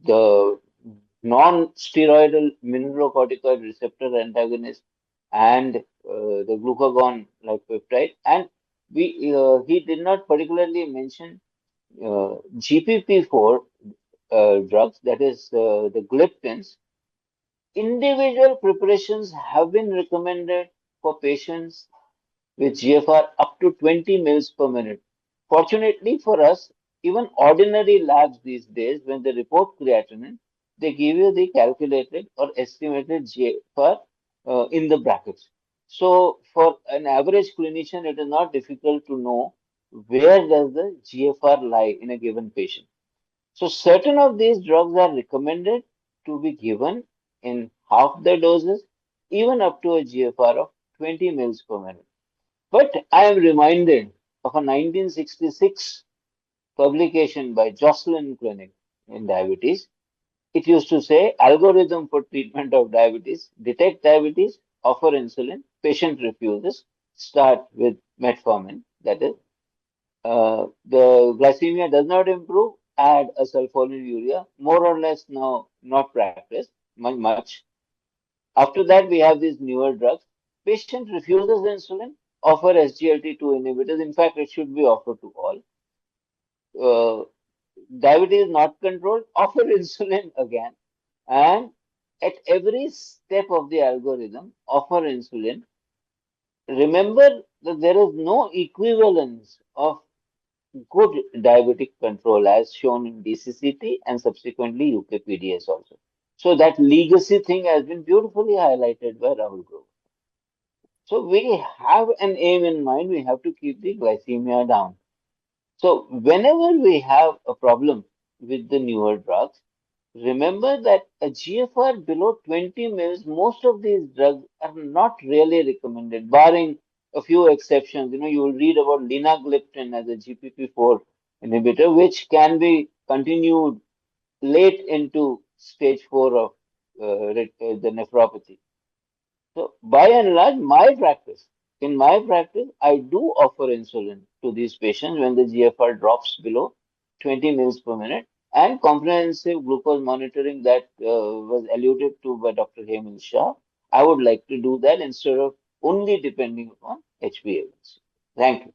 E: the non-steroidal mineralocorticoid receptor antagonist, and the glucagon like peptide. And he did not particularly mention GPP4 drugs, that is the gliptins. Individual preparations have been recommended for patients with GFR up to 20 mils per minute. Fortunately for us, even ordinary labs these days, when they report creatinine, they give you the calculated or estimated GFR in the brackets. So for an average clinician, it is not difficult to know where does the GFR lie in a given patient. So certain of these drugs are recommended to be given in half the doses, even up to a GFR of 20 mils per minute. But I am reminded of a 1966 publication by Jocelyn Clinic in diabetes. It used to say algorithm for treatment of diabetes, detect diabetes, offer insulin, patient refuses, start with metformin, that is the glycemia does not improve, add a sulfonylurea, more or less now not practiced much. After that, we have these newer drugs. Patient refuses insulin, offer SGLT2 inhibitors. In fact, it should be offered to all. Uh, Diabetes not controlled, offer insulin again. And at every step of the algorithm, offer insulin. Remember that there is no equivalence of good diabetic control as shown in DCCT and subsequently UKPDS also. So that legacy thing has been beautifully highlighted by Rahul Grover. So we have an aim in mind, we have to keep the glycemia down. So whenever we have a problem with the newer drugs, remember that a GFR below 20 mils, most of these drugs are not really recommended, barring a few exceptions. You will read about linagliptin as a GPP4 inhibitor, which can be continued late into stage 4 of the nephropathy. So by and large, in my practice, I do offer insulin to these patients when the GFR drops below 20 mils per minute, and comprehensive glucose monitoring that was alluded to by Dr. Hemant Shah. I would like to do that instead of only depending upon HbA1c. Thank you.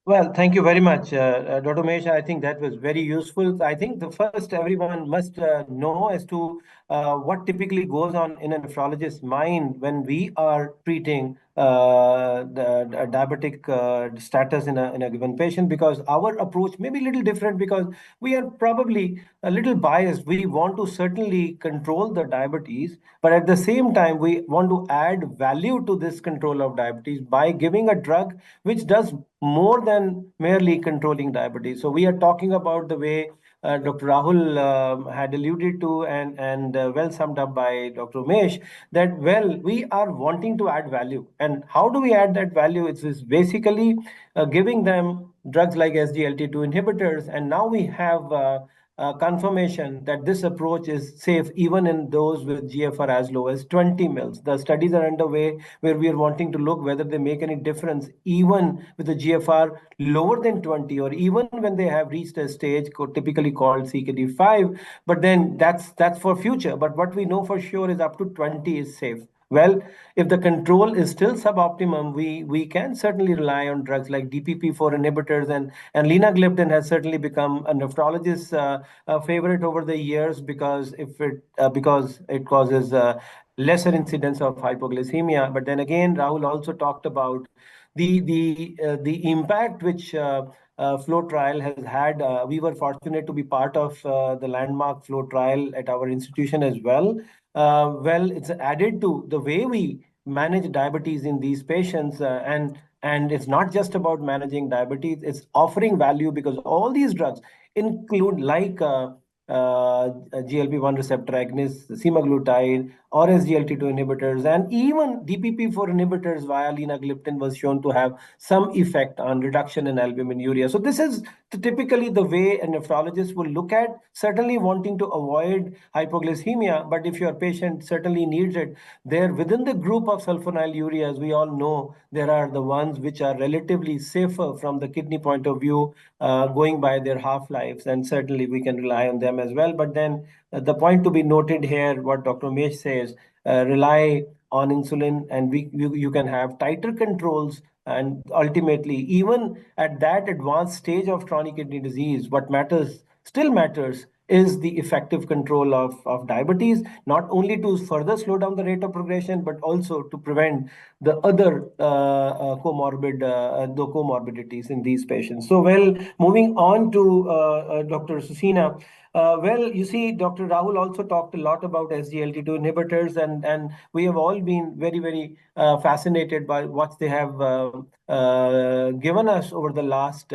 B: Well, thank you very much, Dr. Mesh. I think that was very useful. I think the first everyone must know as to what typically goes on in a nephrologist's mind when we are treating the diabetic status in a given patient, because our approach may be a little different because we are probably a little biased. We want to certainly control the diabetes, but at the same time, we want to add value to this control of diabetes by giving a drug which does more than merely controlling diabetes. So we are talking about the way Dr. Rahul had alluded to, and well summed up by Dr. Umesh, that well, we are wanting to add value. And how do we add that value? It's basically giving them drugs like SGLT2 inhibitors, and now we have confirmation that this approach is safe even in those with GFR as low as 20 mils. The studies are underway where we are wanting to look whether they make any difference even with a GFR lower than 20, or even when they have reached a stage typically called CKD5. But then that's for future. But what we know for sure is up to 20 is safe. Well, if the control is still suboptimum, we can certainly rely on drugs like DPP4 inhibitors, and linagliptin has certainly become a nephrologist's favorite over the years because it causes lesser incidence of hypoglycemia. But then again, Rahul also talked about the impact which flow trial has had. We were fortunate to be part of the landmark flow trial at our institution as well. Well, it's added to the way we manage diabetes in these patients, and it's not just about managing diabetes; it's offering value because all these drugs include like GLP-1 receptor agonists, semaglutide, or SGLT2 inhibitors, and even DPP-4 inhibitors via linagliptin was shown to have some effect on reduction in albuminuria. So this is typically the way a nephrologist will look at, certainly wanting to avoid hypoglycemia, but if your patient certainly needs it, there within the group of sulfonylureas, we all know there are the ones which are relatively safer from the kidney point of view, going by their half-lives, and certainly we can rely on them as well. But then the point to be noted here, what Dr. Mesh says, rely on insulin, and you can have tighter controls. And ultimately, even at that advanced stage of chronic kidney disease, what matters, still matters, is the effective control of diabetes, not only to further slow down the rate of progression, but also to prevent the other the comorbidities in these patients. So, well, moving on to Dr. Susina. Well, you see, Dr. Rahul also talked a lot about SGLT2 inhibitors, and we have all been very, very fascinated by what they have given us over the last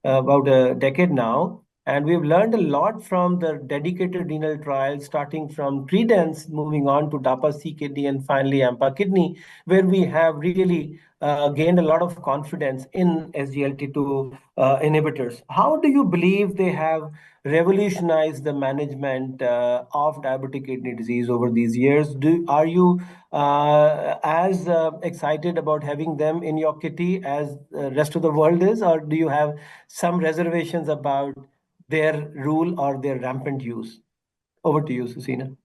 B: about a decade now. And we've learned a lot from the dedicated renal trials, starting from Credence, moving on to DAPA-C kidney, and finally AMPA kidney, where we have really gained a lot of confidence in SGLT2 inhibitors. How do you believe they have revolutionized the management of diabetic kidney disease over these years? Are you as excited about having them in your kitty as the rest of the world is, or do you have some reservations about their rule or their rampant use? Over to you, Susina.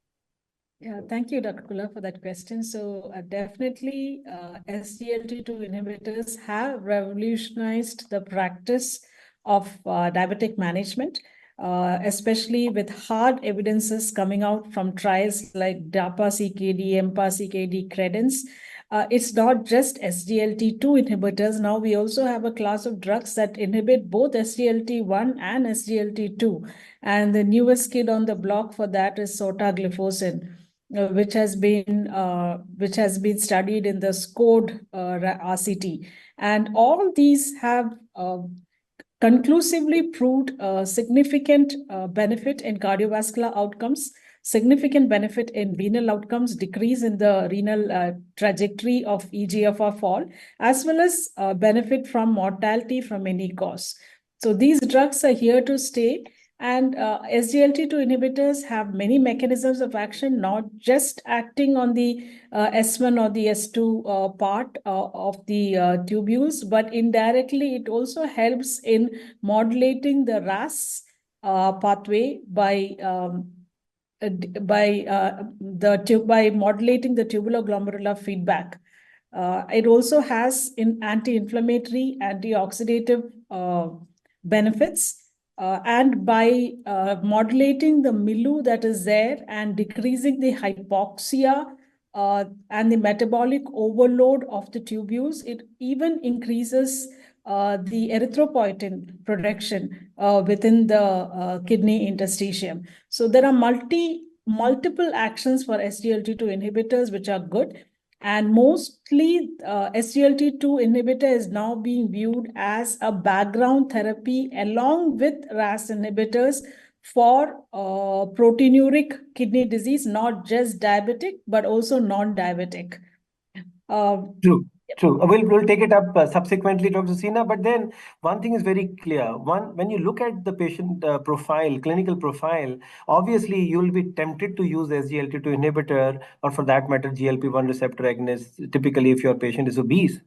G: Yeah, thank you, Dr. Kula, for that question. So definitely SGLT2 inhibitors have revolutionized the practice of diabetic management, especially with hard evidences coming out from trials like DAPA-CKD, EMPA-CKD, Credence. It's not just SGLT2 inhibitors. Now we also have a class of drugs that inhibit both SGLT1 and SGLT2. And the newest kid on the block for that is sotagliflozin, which has been studied in the SCORED RCT. And all these have conclusively proved significant benefit in cardiovascular outcomes, significant benefit in renal outcomes, decrease in the renal trajectory of eGFR fall, as well as benefit from mortality from any cause. So these drugs are here to stay. And SGLT2 inhibitors have many mechanisms of action, not just acting on the S1 or the S2 part of the tubules, but indirectly it also helps in modulating the RAS pathway by modulating the tubular-glomerular feedback. It also has anti-inflammatory, antioxidative benefits. And by modulating the milieu that is there and decreasing the hypoxia and the metabolic overload of the tubules, it even increases the erythropoietin production within the kidney interstitium. So there are multiple actions for SGLT2 inhibitors which are good. And mostly SGLT2 inhibitor is now being viewed as a background therapy along with RAS inhibitors for proteinuric kidney disease, not just diabetic, but also non-diabetic.
B: True. True. We'll take it up subsequently, Dr. Sina. But then one thing is very clear. When you look at the patient profile, clinical profile, obviously you'll be tempted to use SGLT2 inhibitor, or for that matter, GLP-1 receptor agonist, typically if your patient is obese.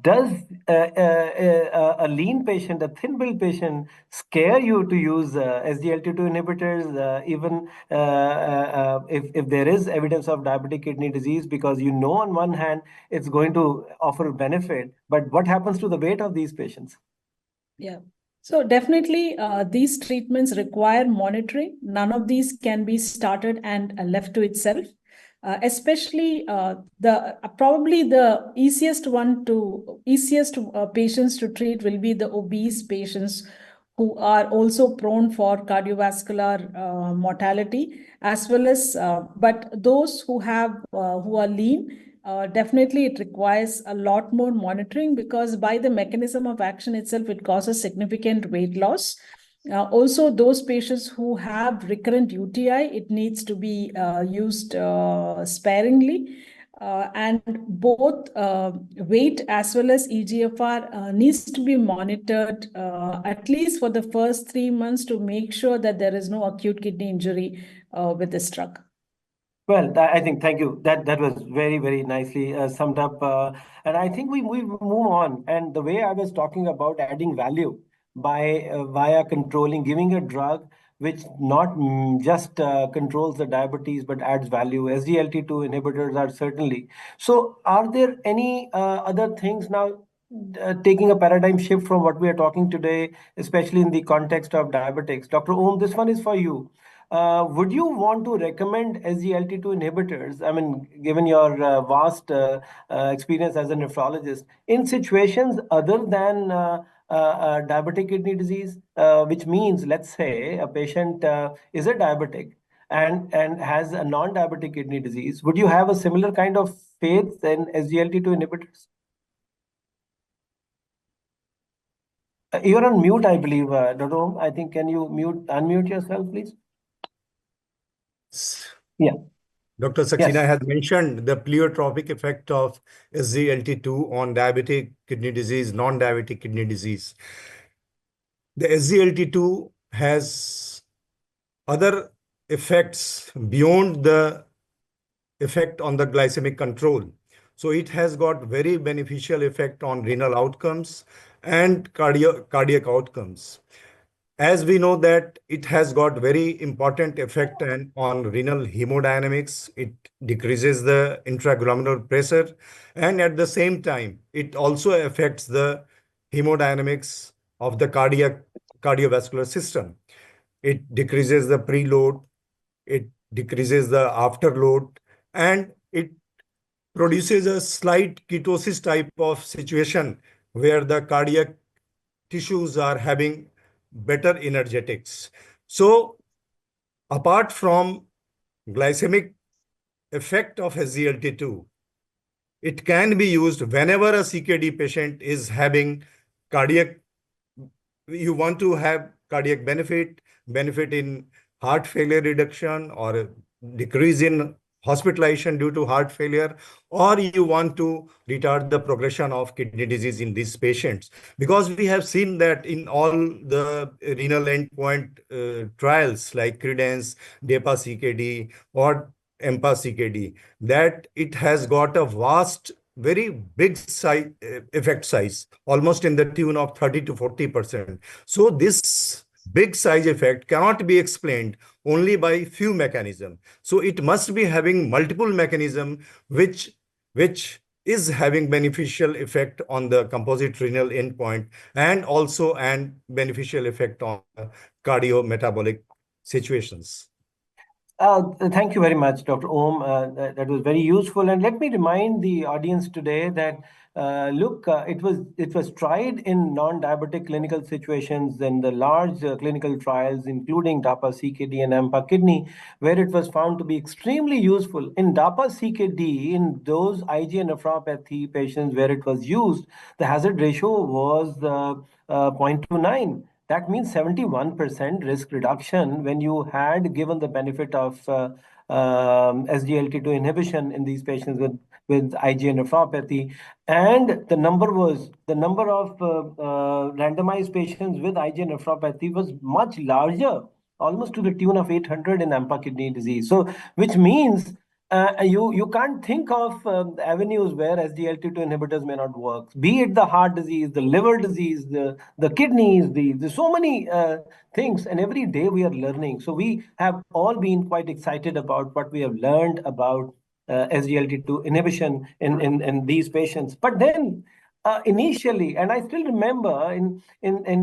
B: Does a lean patient, a thin-built patient, scare you to use SGLT2 inhibitors, even if there is evidence of diabetic kidney disease? Because on one hand, it's going to offer benefit, but what happens to the weight of these patients?
G: Yeah. So definitely these treatments require monitoring. None of these can be started and left to itself. Especially probably the easiest patients to treat will be the obese patients who are also prone for cardiovascular mortality, as well as but those who are lean. Definitely, it requires a lot more monitoring, because by the mechanism of action itself, it causes significant weight loss. Also, those patients who have recurrent UTI, it needs to be used sparingly. And both weight as well as EGFR needs to be monitored at least for the first 3 months to make sure that there is no acute kidney injury with this drug.
B: Well, I think thank you. That was very, very nicely summed up. And I think we move on. And the way I was talking about adding value by via controlling, giving a drug which not just controls the diabetes but adds value. SGLT2 inhibitors are certainly. So, are there any other things now? Taking a paradigm shift from what we are talking today, especially in the context of diabetics. Dr. Om, this one is for you. Would you want to recommend SGLT2 inhibitors? I mean, given your vast experience as a nephrologist, in situations other than diabetic kidney disease, which means, let's say, a patient is a diabetic and has a non-diabetic kidney disease, would you have a similar kind of faith in SGLT2 inhibitors? You're on mute, I believe, Dr. Om. I think, can you unmute yourself, please? Yeah.
H: Dr.
B: Yes.
H: Saxena has mentioned the pleiotropic effect of SGLT2 on diabetic kidney disease, non-diabetic kidney disease. The SGLT2 has other effects beyond the effect on the glycemic control. So it has got very beneficial effect on renal outcomes and cardiac outcomes. As we know that it has got very important effect on renal hemodynamics, it decreases the intraglomerular pressure, and at the same time, it also affects the hemodynamics of the cardiovascular system. It decreases the preload, it decreases the afterload, and it produces a slight ketosis type of situation where the cardiac tissues are having better energetics. So apart from glycemic effect of SGLT2, it can be used whenever a CKD patient is having cardiac, you want to have cardiac benefit in heart failure reduction or a decrease in hospitalization due to heart failure, or you want to retard the progression of kidney disease in these patients. Because we have seen that in all the renal endpoint trials like Credence, DEPA-CKD, or EMPA-CKD, that it has got a vast, very big size, effect size, almost in the tune of 30 to 40%. So this big size effect cannot be explained only by few mechanisms. So it must be having multiple mechanism which is having beneficial effect on the composite renal endpoint and also an beneficial effect on cardiometabolic situations.
B: Thank you very much, Dr. Om. That was very useful. And let me remind the audience today that look, it was tried in non-diabetic clinical situations in the large clinical trials, including DAPA-CKD and AMPA-Kidney, where it was found to be extremely useful. In DAPA-CKD, in those IgA nephropathy patients where it was used, the hazard ratio was 0.29. That means 71% risk reduction when you had given the benefit of SGLT2 inhibition in these patients with IgA nephropathy. And the number of randomized patients with IgA nephropathy was much larger, almost to the tune of 800 in AMPA kidney disease. So, which means you can't think of avenues where SGLT2 inhibitors may not work, be it the heart disease, the liver disease, the kidneys, the so many things. And every day we are learning. So we have all been quite excited about what we have learned about SGLT2 inhibition in these patients. But then initially, and I still remember in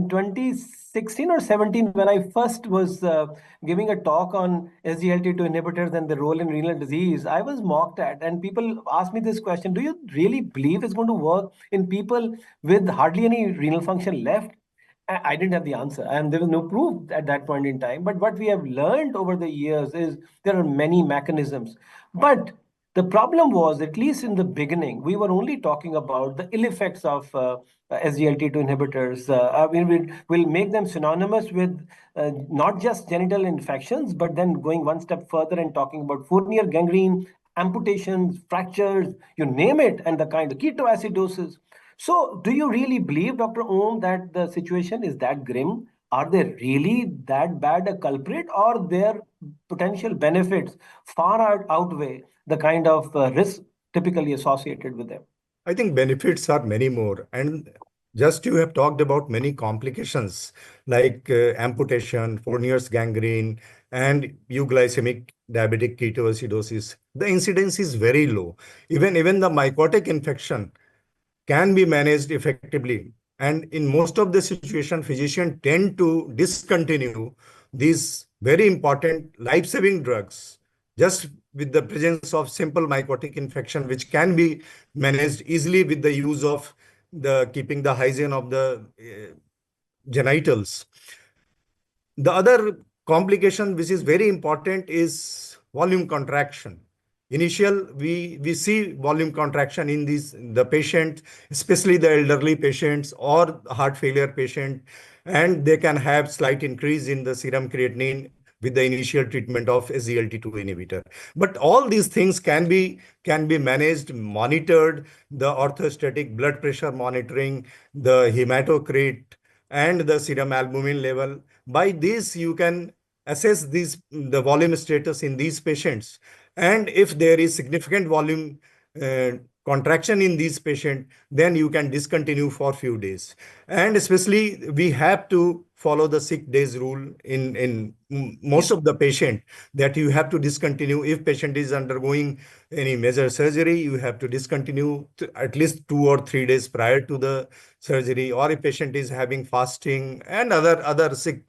B: 2016 or 17, when I first was giving a talk on SGLT2 inhibitors and the role in renal disease, I was mocked at. And people asked me this question: do you really believe it's going to work in people with hardly any renal function left? I didn't have the answer, and there was no proof at that point in time. But what we have learned over the years is there are many mechanisms. But The problem was, at least in the beginning, we were only talking about the ill effects of SGLT2 inhibitors. We'll make them synonymous with not just genital infections, but then going one step further and talking about Fournier gangrene, amputations, fractures, you name it, and the kind of ketoacidosis. So, do you really believe, Dr. Om, that the situation is that grim? Are they really that bad a culprit, or their potential benefits far outweigh the kind of risk typically associated with them?
H: I think benefits are many more. And just you have talked about many complications like amputation, Fournier's gangrene, and euglycemic diabetic ketoacidosis. The incidence is very low. Even the mycotic infection can be managed effectively. And in most of the situation, physicians tend to discontinue these very important life-saving drugs just with the presence of simple mycotic infection, which can be managed easily with the use of the keeping the hygiene of the genitals. The other complication, which is very important, is volume contraction. We see volume contraction in the patient, especially the elderly patients or heart failure patient, and they can have slight increase in the serum creatinine with the initial treatment of SGLT2 inhibitor. But all these things can be managed, monitored, the orthostatic blood pressure monitoring, the hematocrit, and the serum albumin level. By this, you can assess the volume status in these patients. And if there is significant volume uh, contraction in these patients, then you can discontinue for few days. And especially, we have to follow the 6 days rule in most of the patient, that you have to discontinue. If patient is undergoing any major surgery, you have to discontinue at least 2 or 3 days prior to the surgery, or if patient is having fasting and other sick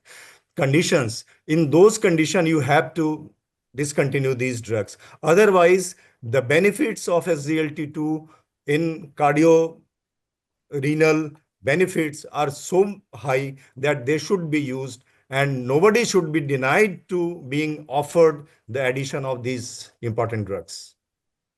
H: conditions. In those conditions, you have to discontinue these drugs. Otherwise, the benefits of SGLT2 in renal benefits are so high that they should be used, and nobody should be denied to being offered the addition of these important drugs.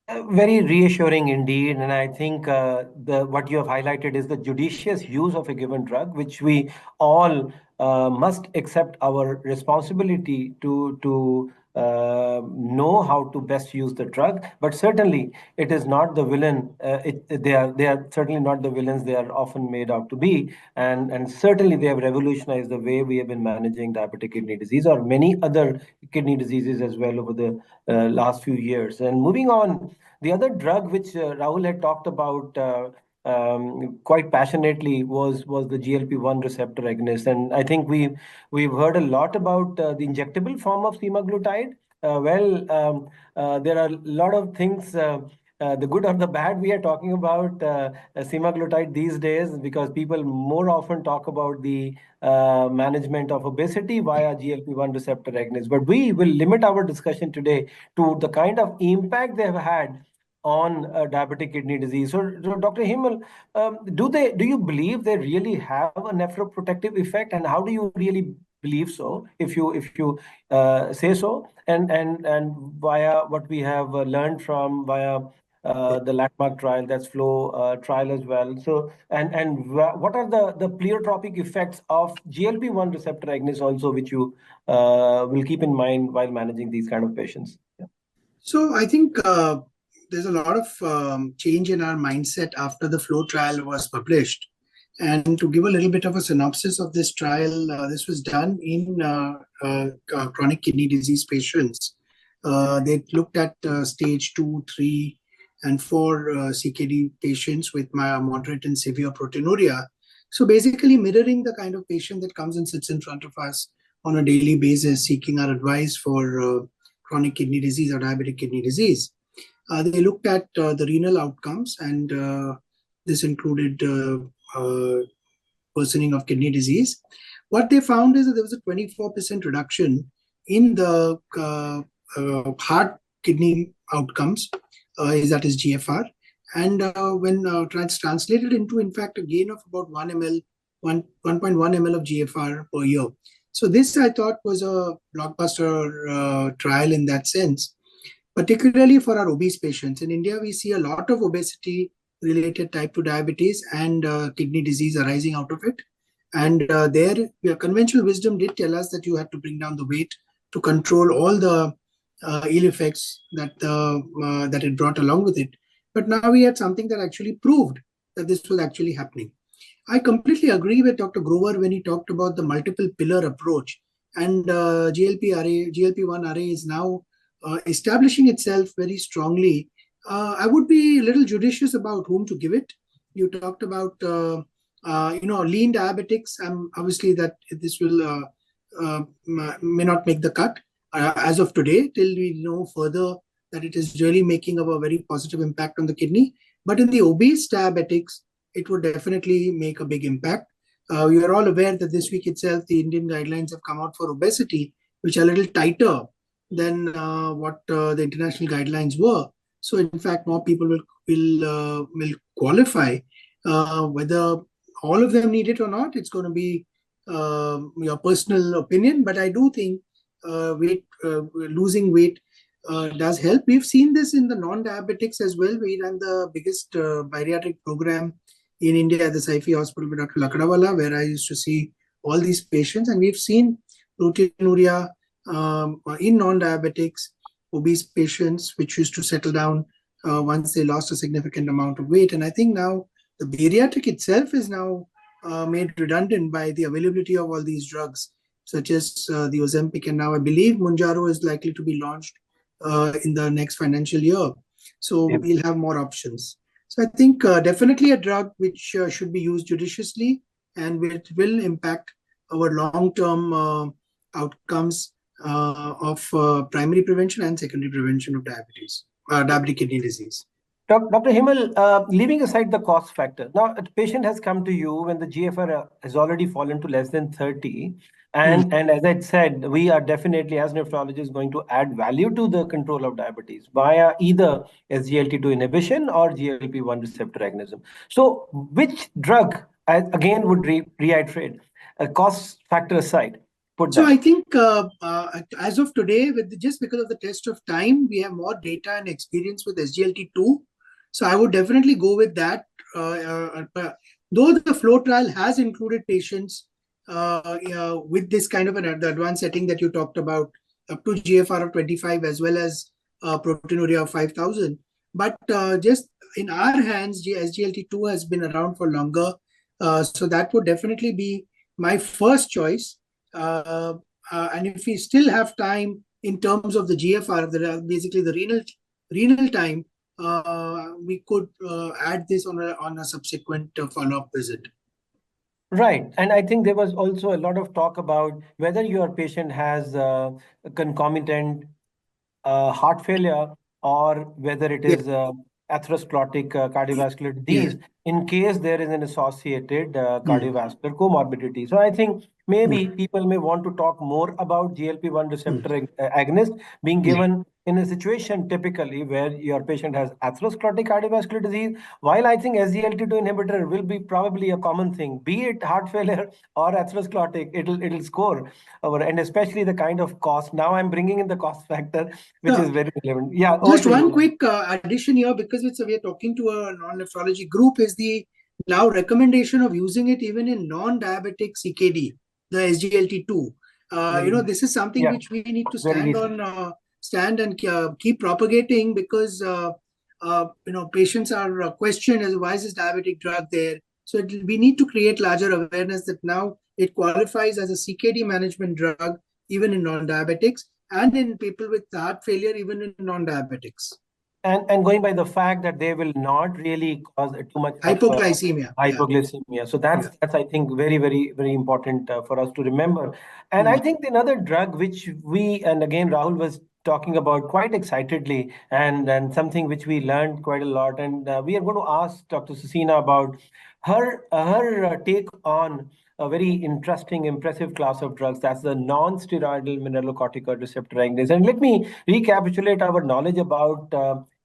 B: Very reassuring indeed, and I think the what you have highlighted is the judicious use of a given drug, which we all must accept our responsibility to know how to best use the drug. But certainly, it is not the villain. They are certainly not the villains they are often made out to be, and certainly they have revolutionized the way we have been managing diabetic kidney disease or many other kidney diseases as well over the last few years. And moving on, the other drug which Rahul had talked about quite passionately was the GLP-1 receptor agonist, and I think we've heard a lot about the injectable form of semaglutide. There are a lot of things. The good or the bad we are talking about semaglutide these days, because people more often talk about the management of obesity via GLP-1 receptor agonists. But we will limit our discussion today to the kind of impact they have had on diabetic kidney disease. So Dr. Himal, do you believe they really have a nephroprotective effect, and how do you really believe so, if you say so, and via what we have learned from via the landmark trial, that's flow trial as well. So, what are the pleiotropic effects of GLP-1 receptor agonists also, which you will keep in mind while managing these kind of patients? Yeah.
C: So I think there's a lot of change in our mindset after the flow trial was published. And to give a little bit of a synopsis of this trial, this was done in chronic kidney disease patients. They looked at stage 2, 3, and 4 CKD patients with moderate and severe proteinuria. So basically mirroring the kind of patient that comes and sits in front of us on a daily basis seeking our advice for chronic kidney disease or diabetic kidney disease. They looked at the renal outcomes, and this included worsening of kidney disease. What they found is that there was a 24% reduction in the heart kidney outcomes, that is GFR. And when translated into, in fact, a gain of about 1.1 ml of GFR per year. So this, I thought, was a blockbuster trial in that sense. particularly for our obese patients. In India, we see a lot of obesity-related type 2 diabetes and kidney disease arising out of it. And conventional wisdom did tell us that you had to bring down the weight to control all the ill effects that it brought along with it. But now we had something that actually proved that this was actually happening. I completely agree with Dr. Grover when he talked about the multiple pillar approach. And GLP-1 array is now establishing itself very strongly. I would be a little judicious about whom to give it. You talked about lean diabetics. Obviously that this will may not make the cut as of today till we know further that it is really making a very positive impact on the kidney. But in the obese diabetics, it would definitely make a big impact. You are all aware that this week itself, the Indian guidelines have come out for obesity, which are a little tighter than what the international guidelines were. So, in fact, more people will qualify. Whether all of them need it or not, it's going to be your personal opinion. But I do think losing weight does help. We've seen this in the non-diabetics as well. We ran the biggest bariatric program in India at the Saifi Hospital with Dr. Lakdawala, where I used to see all these patients, and we've seen proteinuria in non-diabetics, obese patients, which used to settle down once they lost a significant amount of weight. And I think now the bariatric itself is now made redundant by the availability of all these drugs, such as the Ozempic, and now I believe Mounjaro is likely to be launched in the next financial year. So we'll have more options. So I think definitely a drug which should be used judiciously and which will impact our long-term outcomes of primary prevention and secondary prevention of diabetic kidney disease.
B: Dr. Himal, leaving aside the cost factor, now a patient has come to you when the GFR has already fallen to less than 30. And as I said, we are definitely, as nephrologists, going to add value to the control of diabetes via either SGLT2 inhibition or GLP-1 receptor agonism. So which drug, again, would reiterate, cost factor aside?
C: So I think as of today, just because of the test of time, we have more data and experience with SGLT2. So I would definitely go with that. Though the flow trial has included patients with this kind of the advanced setting that you talked about, up to GFR of 25 as well as proteinuria of 5,000. But just in our hands, SGLT2 has been around for longer. So that would definitely be my first choice. And if we still have time in terms of the GFR, basically the renal time, we could add this on a subsequent follow-up visit.
B: Right. And I think there was also a lot of talk about whether your patient has concomitant heart failure or whether it is atherosclerotic cardiovascular disease in case there is an associated cardiovascular comorbidity. So I think maybe people may want to talk more about GLP-1 receptor agonist being given in a situation typically where your patient has atherosclerotic cardiovascular disease, while I think SGLT2 inhibitor will be probably a common thing, be it heart failure or atherosclerotic, it'll score over, and especially the kind of cost. Now I'm bringing in the cost factor, which is very relevant. Yeah.
C: Just one quick addition here, because we're talking to a non-nephrology group, is the now recommendation of using it even in non-diabetic CKD, the SGLT2. This is something which we need to stand and keep propagating, because patients are questioned as why is this diabetic drug there. So we need to create larger awareness that now it qualifies as a CKD management drug even in non-diabetics, and in people with heart failure, even in non-diabetics.
B: And going by the fact that they will not really cause too much hypoglycemia. So that's I think very, very, very important for us to remember. And I think another drug which and again Rahul was talking about quite excitedly, and something which we learned quite a lot, and we are going to ask Dr. Susina about her take on a very interesting, impressive class of drugs. That's the non-steroidal mineralocorticoid receptor agonist. And let me recapitulate our knowledge about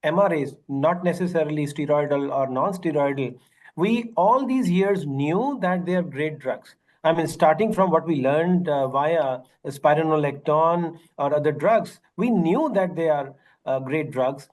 B: MRAs, not necessarily steroidal or non-steroidal. We all these years knew that they are great drugs. I mean, starting from what we learned via spironolactone or other drugs, we knew that they are great drugs,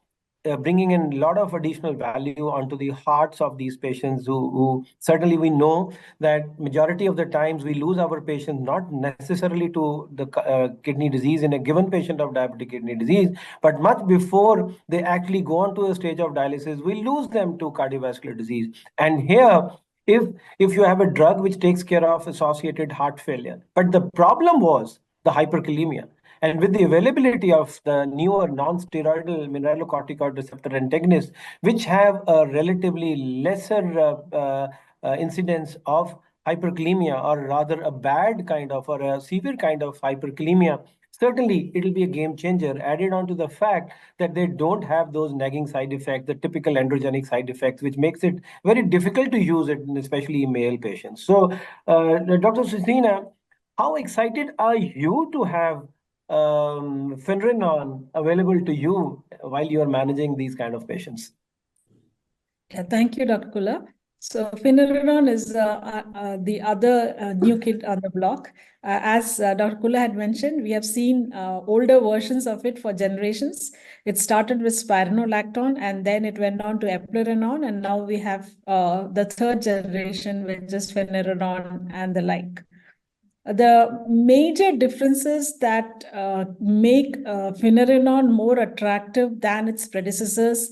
B: bringing in a lot of additional value onto the hearts of these patients who certainly we know that majority of the times we lose our patients not necessarily to the kidney disease in a given patient of diabetic kidney disease, but much before they actually go on to a stage of dialysis, we lose them to cardiovascular disease. And here, if if you have a drug which takes care of associated heart failure, but the problem was the hyperkalemia. And with the availability of the newer non-steroidal mineralocorticoid receptor antagonists, which have a relatively lesser incidence of hyperkalemia, or rather a bad kind of or a severe kind of hyperkalemia, certainly it'll be a game changer. Added on to the fact that they don't have those nagging side effects, the typical androgenic side effects, which makes it very difficult to use it, especially in male patients. So, Dr. Susina, how excited are you to have Finrenon available to you while you are managing these kind of patients?
G: Yeah, thank you, Dr. Kula. So Finerenone is the other new kid on the block. As Dr. Kula had mentioned, we have seen older versions of it for generations. It started with spironolactone, and then it went on to eplerenone, and now we have the third generation, which is Finerenone and the like. The major differences that make Finerenone more attractive than its predecessors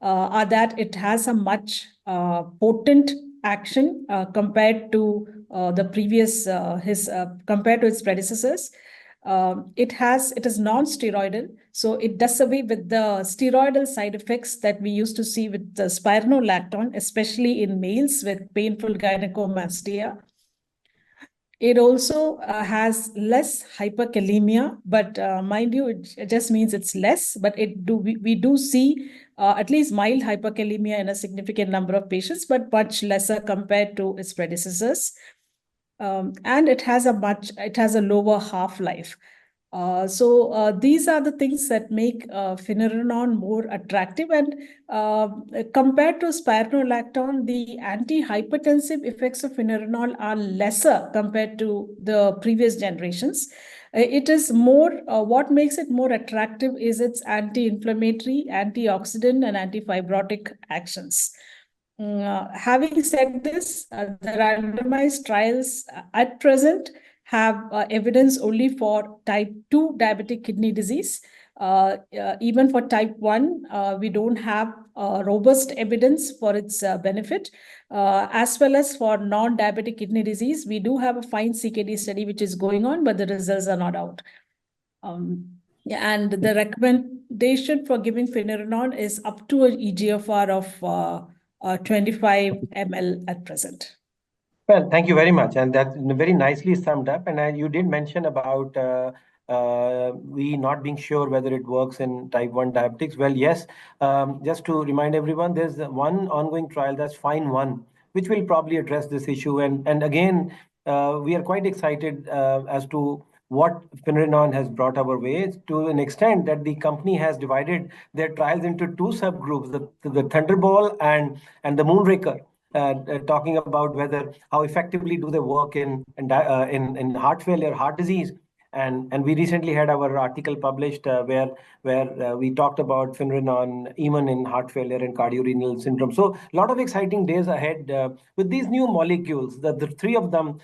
G: are that it has a much potent action compared to the previous compared to its predecessors. It is non-steroidal, so it does away with the steroidal side effects that we used to see with the spironolactone, especially in males with painful gynecomastia. It also has less hyperkalemia, but mind you, it just means it's less. But we do see at least mild hyperkalemia in a significant number of patients, but much lesser compared to its predecessors. And it has a lower half-life. So these are the things that make Finerenone more attractive. And compared to spironolactone, the antihypertensive effects of Finerenone are lesser compared to the previous generations. It is more, what makes it more attractive is its anti-inflammatory, antioxidant, and antifibrotic actions. Having said this, the randomized trials at present have evidence only for type 2 diabetic kidney disease. Even for type 1, we don't have robust evidence for its benefit. As well as for non-diabetic kidney disease, we do have a fine CKD study which is going on, but the results are not out. And the recommendation for giving Finerenone is up to an EGFR of 25 ml at present.
B: Well, thank you very much, and that's very nicely summed up. And you did mention about we not being sure whether it works in type 1 diabetics. Well, yes, just to remind everyone, there's one ongoing trial, that's FINE 1, which will probably address this issue. And again, we are quite excited as to what Finerenone has brought our way, to an extent that the company has divided their trials into two subgroups, the Thunderball and the Moonraker. Talking about whether how effectively do they work in heart failure, heart disease, and we recently had our article published where we talked about Finerenone even in heart failure and cardiorenal syndrome. So a lot of exciting days ahead with these new molecules, the three of them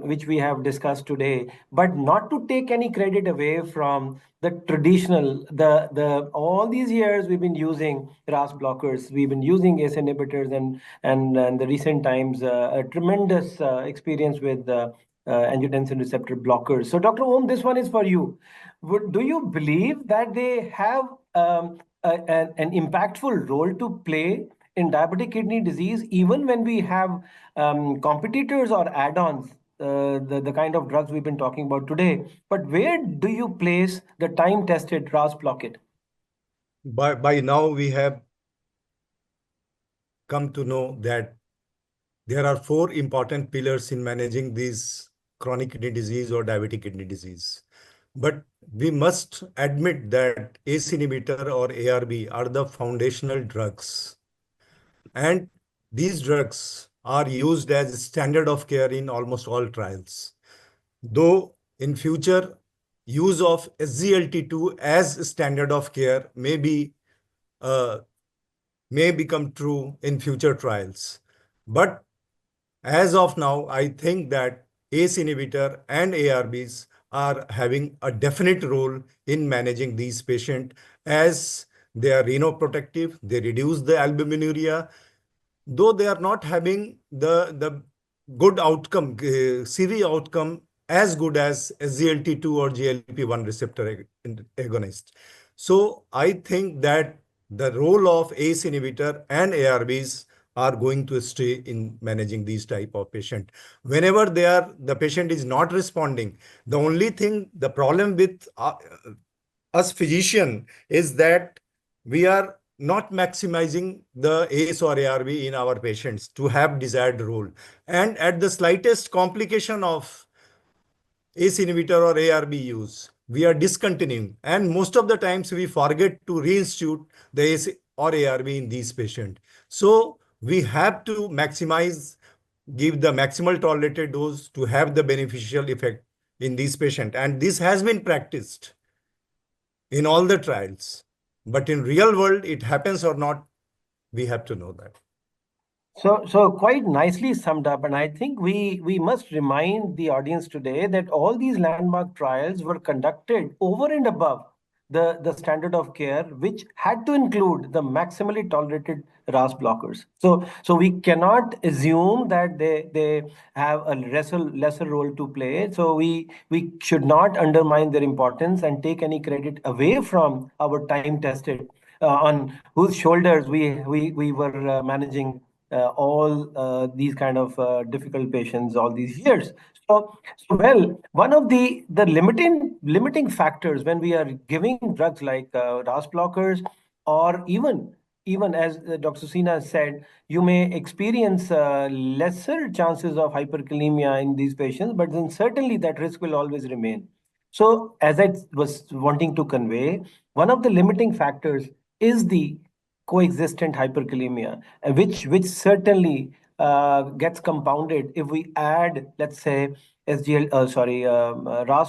B: which we have discussed today. But not to take any credit away from the traditional, the all these years we've been using RAS blockers, we've been using ACE inhibitors, and the recent times a tremendous experience with angiotensin receptor blockers. So, Dr. Om, this one is for you. Do you believe that they have an impactful role to play in diabetic kidney disease, even when we have competitors or add-ons, the kind of drugs we've been talking about today? But where do you place the time-tested RAS blockade?
H: By now, we have come to know that there are four important pillars in managing these chronic kidney disease or diabetic kidney disease. But we must admit that ACE inhibitor or ARB are the foundational drugs. And these drugs are used as standard of care in almost all trials. Though in future, use of SGLT2 as standard of care may become true in future trials. But as of now, I think that ACE inhibitor and ARBs are having a definite role in managing these patients, as they are renoprotective, they reduce the albuminuria, though they are not having the good outcome, CV outcome as good as SGLT2 or GLP-1 receptor agonist. So I think that the role of ACE inhibitor and ARBs are going to stay in managing these type of patient. Whenever the patient is not responding, the only thing, the problem with us physician is that we are not maximizing the ACE or ARB in our patients to have desired role. And at the slightest complication of ACE inhibitor or ARB use, we are discontinuing. And most of the times we forget to reinstitute the ACE or ARB in these patients. So we have to maximize, give the maximal tolerated dose to have the beneficial effect in these patients. And this has been practiced in all the trials. But in real world, it happens or not, we have to know that.
B: So quite nicely summed up, and I think we must remind the audience today that all these landmark trials were conducted over and above the standard of care, which had to include the maximally tolerated RAS blockers. So we cannot assume that they have a lesser role to play. So we should not undermine their importance and take any credit away from our time tested on whose shoulders we were managing all these kind of difficult patients all these years. So well, one of the limiting factors when we are giving drugs like RAS blockers, or even as Dr. Sina said, you may experience lesser chances of hyperkalemia in these patients, but then certainly that risk will always remain. So as I was wanting to convey, one of the limiting factors is the coexistent hyperkalemia, which certainly gets compounded if we add, let's say, RAS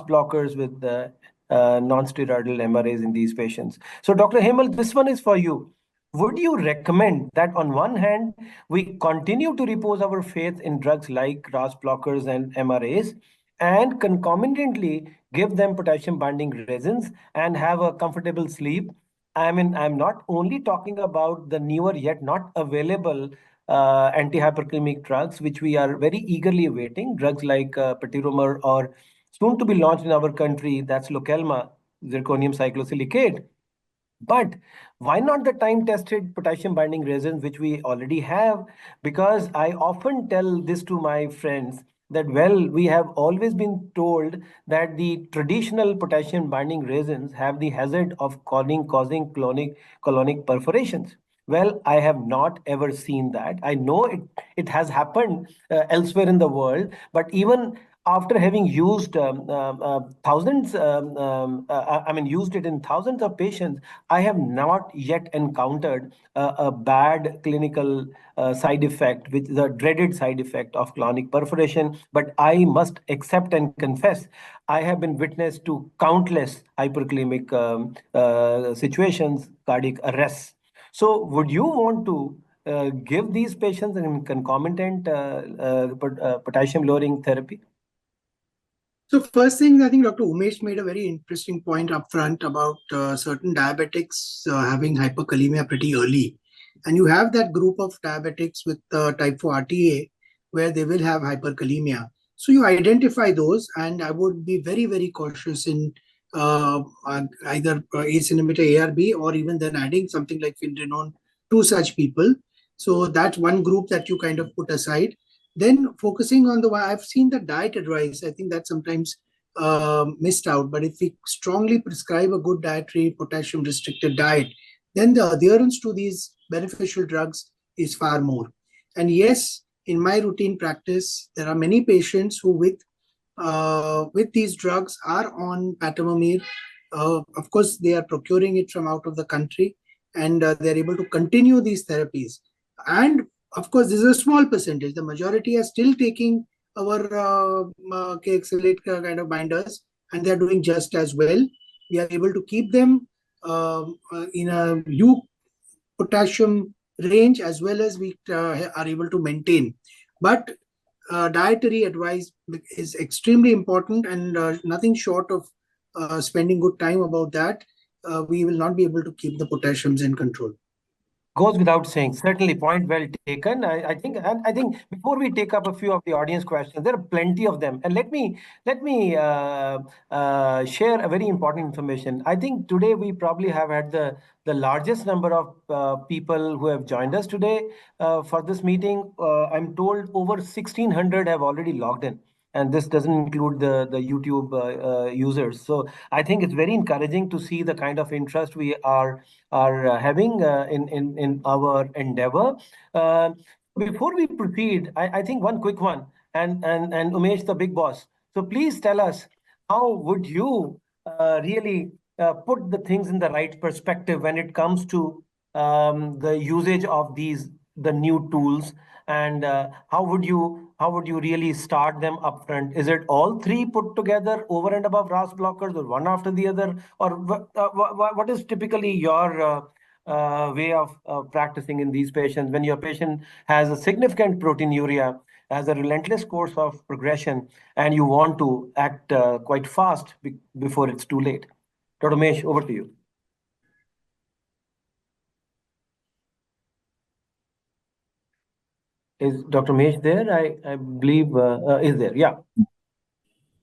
B: blockers with the non-steroidal MRAs in these patients. So, Dr. Hemal, this one is for you. Would you recommend that on one hand, we continue to repose our faith in drugs like RAS blockers and MRAs, and concomitantly give them potassium binding resins and have a comfortable sleep? I mean, I'm not only talking about the newer yet not available anti-hyperkalemic drugs, which we are very eagerly awaiting, drugs like patiromer, or soon to be launched in our country, that's Lokelma, zirconium cyclosilicate. But why not the time-tested potassium binding resins, which we already have? Because I often tell this to my friends that, well, we have always been told that the traditional potassium binding resins have the hazard of causing colonic perforations. Well, I have not ever seen that. I know it has happened elsewhere in the world, but even after having used thousands, I mean, used it in thousands of patients, I have not yet encountered a bad clinical side effect, which is a dreaded side effect of colonic perforation. But I must accept and confess, I have been witness to countless hyperkalemic situations, cardiac arrests. So, would you want to give these patients an concomitant potassium lowering therapy?
C: So first thing, I think Dr. Umesh made a very interesting point up front about certain diabetics having hyperkalemia pretty early. And you have that group of diabetics with type 4 RTA where they will have hyperkalemia. So you identify those, and I would be very, very cautious in either ACE inhibitor ARB, or even then adding something like finerenone to such people. So that's one group that you kind of put aside. Then focusing on I've seen the diet advice. I think that's sometimes missed out. But if we strongly prescribe a good dietary potassium restricted diet, then the adherence to these beneficial drugs is far more. And yes, in my routine practice, there are many patients who with these drugs are on patomomir. Of course, they are procuring it from out of the country, and they're able to continue these therapies. And of course, this is a small percentage. The majority are still taking our KXLate kind of binders, and they're doing just as well. We are able to keep them in a U potassium range, as well as we are able to maintain. But dietary advice is extremely important, and nothing short of spending good time about that, we will not be able to keep the potassiums in control.
B: Goes without saying. Certainly, point well taken. I think before we take up a few of the audience questions, there are plenty of them, and let me share a very important information. I think today we probably have had the largest number of people who have joined us today for this meeting. I'm told over 1,600 have already logged in, and this doesn't include the YouTube users. So I think it's very encouraging to see the kind of interest we are having in our endeavor. Before we proceed, I think one quick one, and Umesh, the big boss. So please tell us, how would you really put the things in the right perspective when it comes to the usage of the new tools, and how would you really start them upfront? Is it all three put together over and above RAS blockers, or one after the other, or what is typically your way of practicing in these patients when your patient has a significant proteinuria, has a relentless course of progression, and you want to act quite fast before it's too late? Dr. Mesh, over to you. Is Dr. Mesh there? I believe is there. Yeah.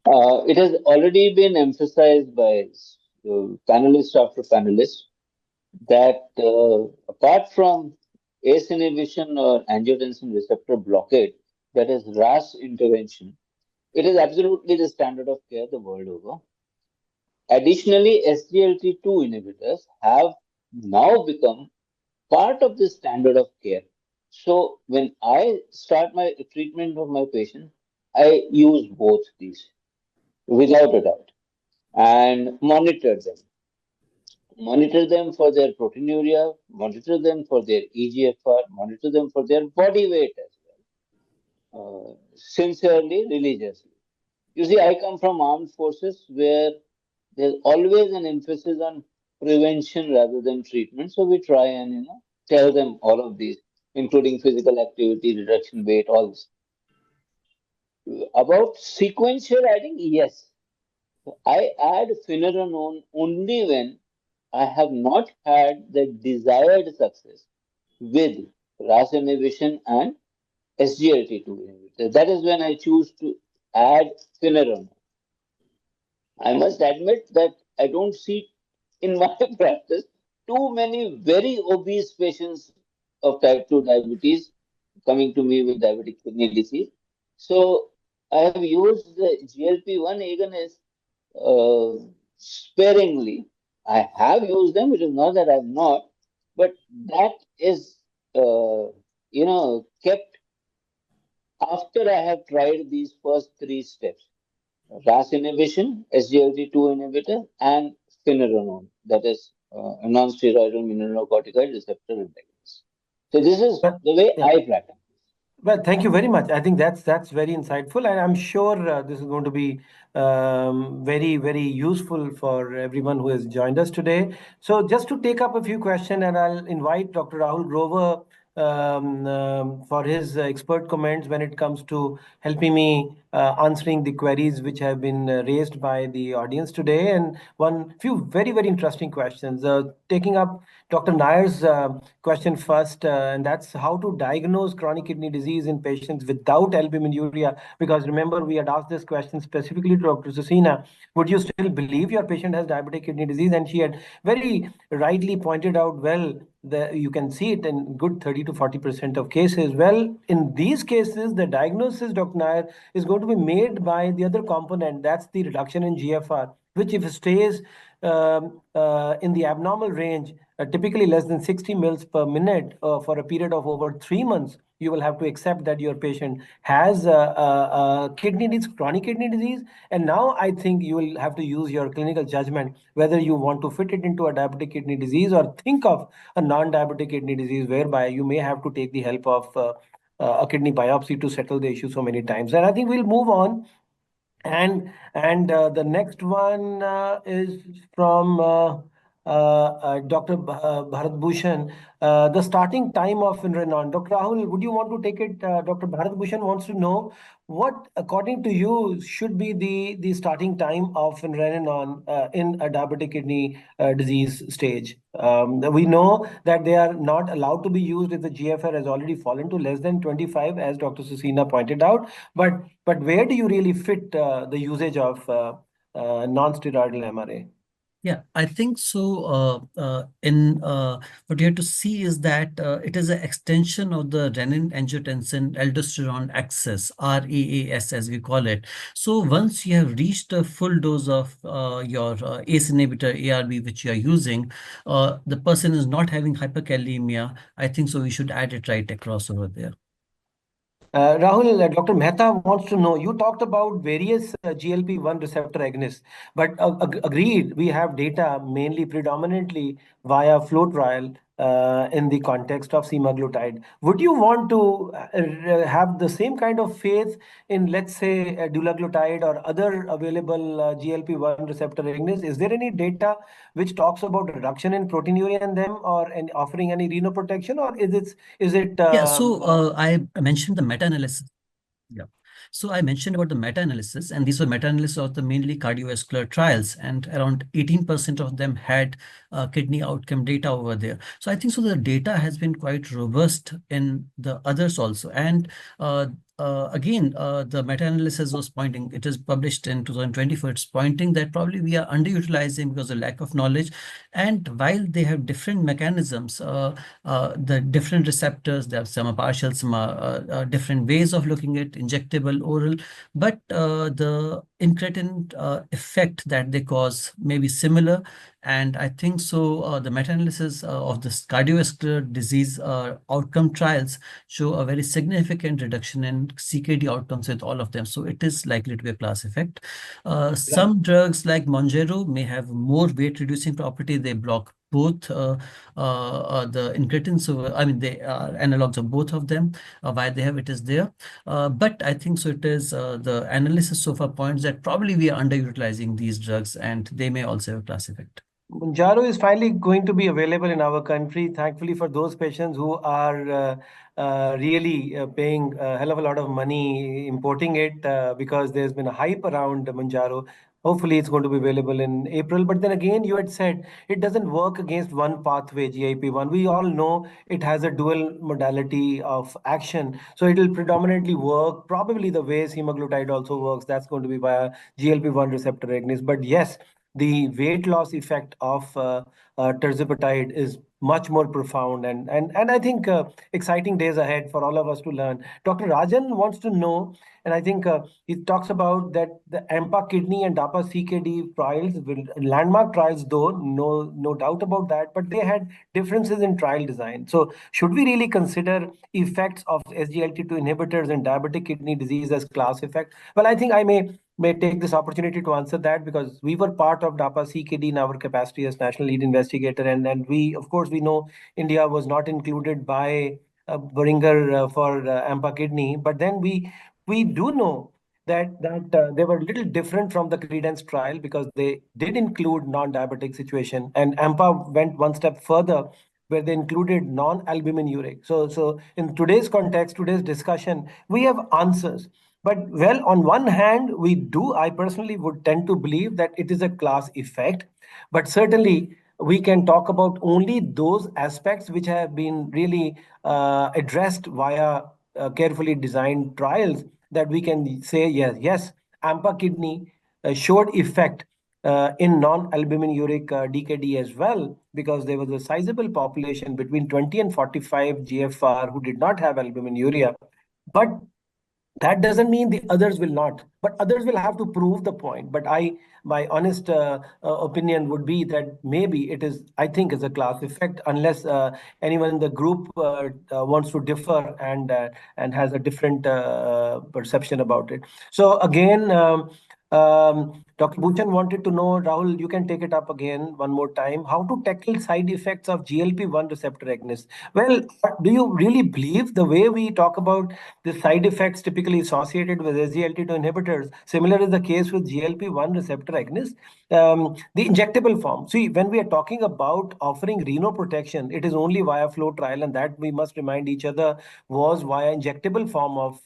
E: It has already been emphasized by panelist after panelist that apart from ACE inhibition or angiotensin receptor blockade, that is RAS intervention, it is absolutely the standard of care the world over. Additionally, SGLT2 inhibitors have now become part of the standard of care. So when I start my treatment of my patient, I use both these without a doubt and monitor them. Monitor them for their proteinuria, monitor them for their EGFR, monitor them for their body weight as well, sincerely, religiously. You see, I come from armed forces where there's always an emphasis on prevention rather than treatment. So we try and tell them all of these, including physical activity, reduction weight, all this. About sequential adding, yes. I add finerenone only when I have not had the desired success with RAS inhibition and SGLT2 inhibitor. That is when I choose to add finerenone. I must admit that I don't see in my practice too many very obese patients of type 2 diabetes coming to me with diabetic kidney disease. So I have used the GLP-1 agonist sparingly. I have used them, it is not that I have not, but that is, kept after I have tried these first three steps: RAS inhibition, SGLT2 inhibitor, and finerenone, that is a non-steroidal mineralocorticoid receptor antagonist. So this is the way
B: Yeah.
E: I practice.
B: Well, thank you very much. I think that's very insightful, and I'm sure this is going to be very, very useful for everyone who has joined us today. So, just to take up a few questions, and I'll invite Dr. Rahul Grover for his expert comments when it comes to helping me answering the queries which have been raised by the audience today, and one few very, very interesting questions. Taking up Dr. Nair's question first, and that's how to diagnose chronic kidney disease in patients without albuminuria. Because remember, we had asked this question specifically to Dr. Susina: would you still believe your patient has diabetic kidney disease? And she had very rightly pointed out, well, you can see it in good 30 to 40% of cases. Well, in these cases, the diagnosis, Dr. Nair, is going to be made by the other component. That's the reduction in GFR, which if it stays in the abnormal range, typically less than 60 mils per minute for a period of over 3 months, you will have to accept that your patient has kidney disease, chronic kidney disease. And now I think you will have to use your clinical judgment whether you want to fit it into a diabetic kidney disease or think of a non-diabetic kidney disease, whereby you may have to take the help of a kidney biopsy to settle the issue so many times. And I think we'll move on The next one is from Dr. Bharat Bhushan. The starting time of Finrenon. Dr. Rahul, would you want to take it? Dr. Bharat Bhushan wants to know what, according to you, should be the starting time of Finrenon in a diabetic kidney disease stage. We know that they are not allowed to be used if the GFR has already fallen to less than 25, as Dr. Susina pointed out. But where do you really fit the usage of non-steroidal MRA?
D: Yeah, I think so. In What you have to see is that it is an extension of the renin-angiotensin-aldosterone axis, RAAS as we call it. So once you have reached a full dose of your ACE inhibitor ARB, which you are using, the person is not having hyperkalemia. I think so. We should add it right across over there.
B: Rahul, Dr. Mehta wants to know, you talked about various GLP-1 receptor agonists, but agreed, we have data mainly predominantly via flow trial in the context of semaglutide. Would you want to have the same kind of faith in, let's say, dulaglutide or other available GLP-1 receptor agonists? Is there any data which talks about reduction in proteinuria in them or offering any renal protection, or is it
D: Yeah, so I mentioned the meta-analysis. Yeah. So I mentioned about the meta-analysis, and these were meta-analysis of the mainly cardiovascular trials, and around 18% of them had kidney outcome data over there. So I think so the data has been quite robust in the others also. And again, the meta-analysis was pointing, it is published in 2024, it's pointing that probably we are underutilizing because of lack of knowledge. And while they have different mechanisms, the different receptors, there are some are partial, some are different ways of looking at injectable, oral, but the incretin effect that they cause may be similar. And I think so the meta-analysis of this cardiovascular disease outcome trials show a very significant reduction in CKD outcomes with all of them. So it is likely to be a class effect. Some drugs like Monjaro may have more weight reducing property. They block both the incretins. So I mean, they are analogs of both of them. Why they have it is there. But I think so it is the analysis so far points that probably we are underutilizing these drugs and they may also have a class effect.
B: Mounjaro is finally going to be available in our country, thankfully, for those patients who are really paying a hell of a lot of money importing it because there's been a hype around Mounjaro. Hopefully, it's going to be available in April. But then again, you had said it doesn't work against one pathway, GIP-1. We all know it has a dual modality of action. So it will predominantly work probably the way semaglutide also works. That's going to be via GLP-1 receptor agonist. But yes, the weight loss effect of terzepatide is much more profound, and I think exciting days ahead for all of us to learn. Dr. Rajan wants to know, and I think he talks about that the AMPA kidney and DAPA CKD trials, landmark trials, though, no doubt about that, but they had differences in trial design. So should we really consider effects of SGLT2 inhibitors in diabetic kidney disease as class effect? Well, I think I may take this opportunity to answer that because we were part of DAPA CKD in our capacity as national lead investigator, and we, of course, we know India was not included by Boehringer for AMPA kidney, but then we do know that they were a little different from the Credence trial because they did include non-diabetic situation, and AMPA went one step further where they included non-albumin uric. So in today's context, today's discussion, we have answers. But well, on one hand, I personally would tend to believe that it is a class effect, but certainly we can talk about only those aspects which have been really addressed via carefully designed trials that we can say, yes, AMPA kidney showed effect in non-albumin uric DKD as well, because there was a sizable population between 20 and 45 GFR who did not have albuminuria. But that doesn't mean the others will not, but others will have to prove the point. But my honest opinion would be that maybe it is, I think, is a class effect, unless anyone in the group wants to differ and has a different perception about it. So again, Dr. Bhuchan wanted to know, Rahul, you can take it up again one more time, how to tackle side effects of GLP-1 receptor agonists. Well, do you really believe the way we talk about the side effects typically associated with SGLT2 inhibitors, similar is the case with GLP-1 receptor agonists? The injectable form. See, when we are talking about offering renoprotection, it is only via flow trial, and that we must remind each other was via injectable form of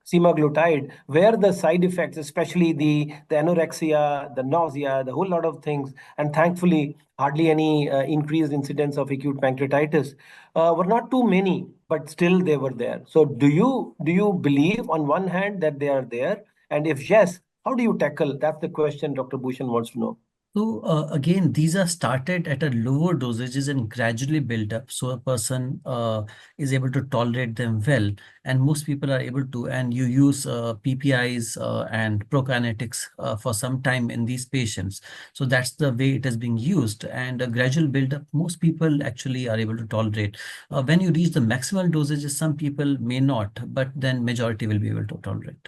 B: semaglutide, where the side effects, especially the anorexia, the nausea, the whole lot of things, and thankfully hardly any increased incidence of acute pancreatitis, were not too many, but still they were there. So do you believe on one hand that they are there, and if yes, how do you tackle? That's the question Dr. Bhushan wants to know.
D: So again, these are started at a lower dosages and gradually built up. So a person is able to tolerate them well, and most people are able to. And you use PPIs and prokinetics for some time in these patients. So that's the way it is being used. And a gradual build up, most people actually are able to tolerate. When you reach the maximal dosages, some people may not, but then majority will be able to tolerate.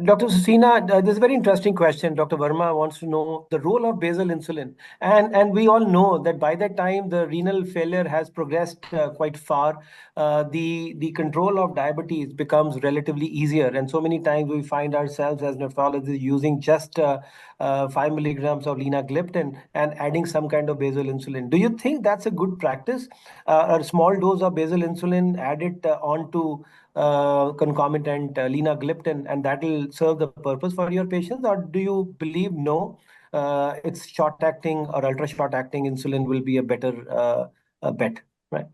B: Dr. Susina, this is a very interesting question. Dr. Verma wants to know the role of basal insulin. And we all know that by that time, the renal failure has progressed quite far. The control of diabetes becomes relatively easier. And so many times we find ourselves as nephrologists using just 5 milligrams of linagliptin and adding some kind of basal insulin. Do you think that's a good practice? A small dose of basal insulin added onto concomitant linagliptin, and that will serve the purpose for your patients? Or do you believe no, it's short acting or ultra short acting insulin will be a better bet, right?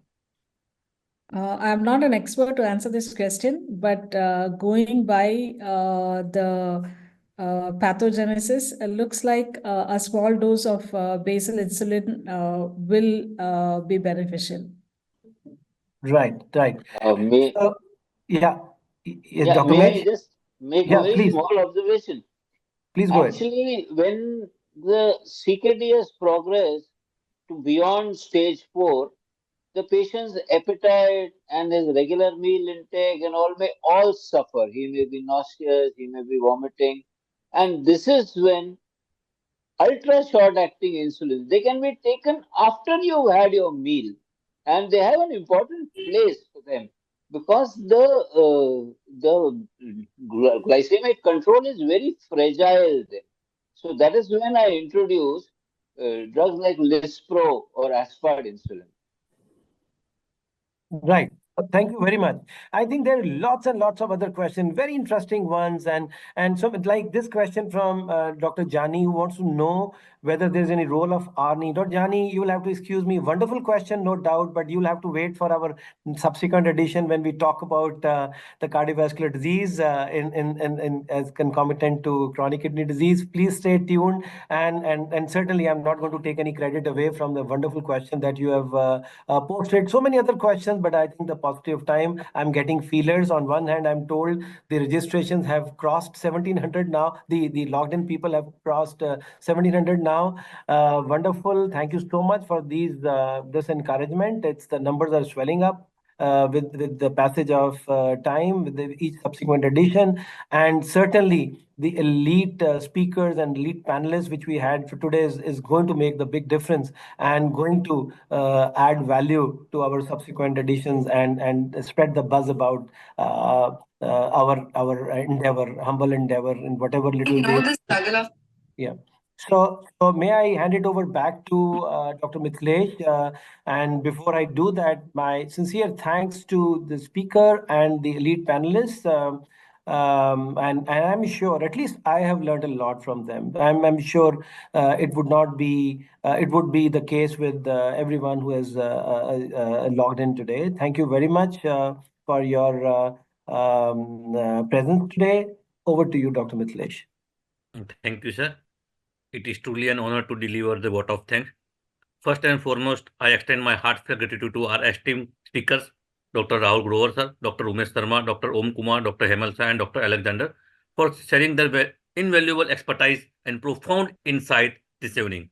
G: I'm not an expert to answer this question, but going by the pathogenesis, it looks like a small dose of basal insulin will be beneficial.
B: Right, right.
E: May
B: So, yeah,
E: yeah,
B: Dr.
E: may I
B: Mesh,
E: just make a
B: yeah,
E: very
B: please,
E: small observation?
B: please go ahead.
E: Actually, when the CKD has progressed to beyond stage 4, the patient's appetite and his regular meal intake and all may all suffer. He may be nauseous, he may be vomiting, and this is when ultra short acting insulin they can be taken after you've had your meal, and they have an important place for them because the glycemic control is very fragile there. So that is when I introduce drugs like Lispro or aspart insulin.
B: Right. Thank you very much. I think there are lots and lots of other questions, very interesting ones, and so like this question from Dr. Jani, who wants to know whether there's any role of ARNI. Dr. Jani, you will have to excuse me. Wonderful question, no doubt, but you'll have to wait for our subsequent edition when we talk about the cardiovascular disease in as concomitant to chronic kidney disease. Please stay tuned, and certainly I'm not going to take any credit away from the wonderful question that you have posted. So many other questions, but I think the paucity of time, I'm getting feelers. On one hand, I'm told the registrations have crossed 1700 now. The logged in people have crossed 1700 now. Wonderful. Thank you so much for this encouragement. It's the numbers are swelling up. With the passage of time, with each subsequent edition, and certainly the elite speakers and elite panelists which we had for today is going to make the big difference and going to add value to our subsequent editions and spread the buzz about our endeavor, humble endeavor, in whatever little way. The struggle of yeah. So may I hand it over back to Dr. Mithilesh? And before I do that, my sincere thanks to the speaker and the elite panelists. And I'm sure, at least I have learned a lot from them. I'm sure it would be the case with everyone who has logged in today. Thank you very much for your presence today. Over to you, Dr. Mithilesh.
A: Thank you, sir. It is truly an honor to deliver the vote of thanks. First and foremost, I extend my heartfelt gratitude to our esteemed speakers, Dr. Rahul Grover, sir, Dr. Umesh Sharma, Dr. Om Kumar, Dr. Hemal Shah, and Dr. Alexander for sharing their invaluable expertise and profound insight this evening.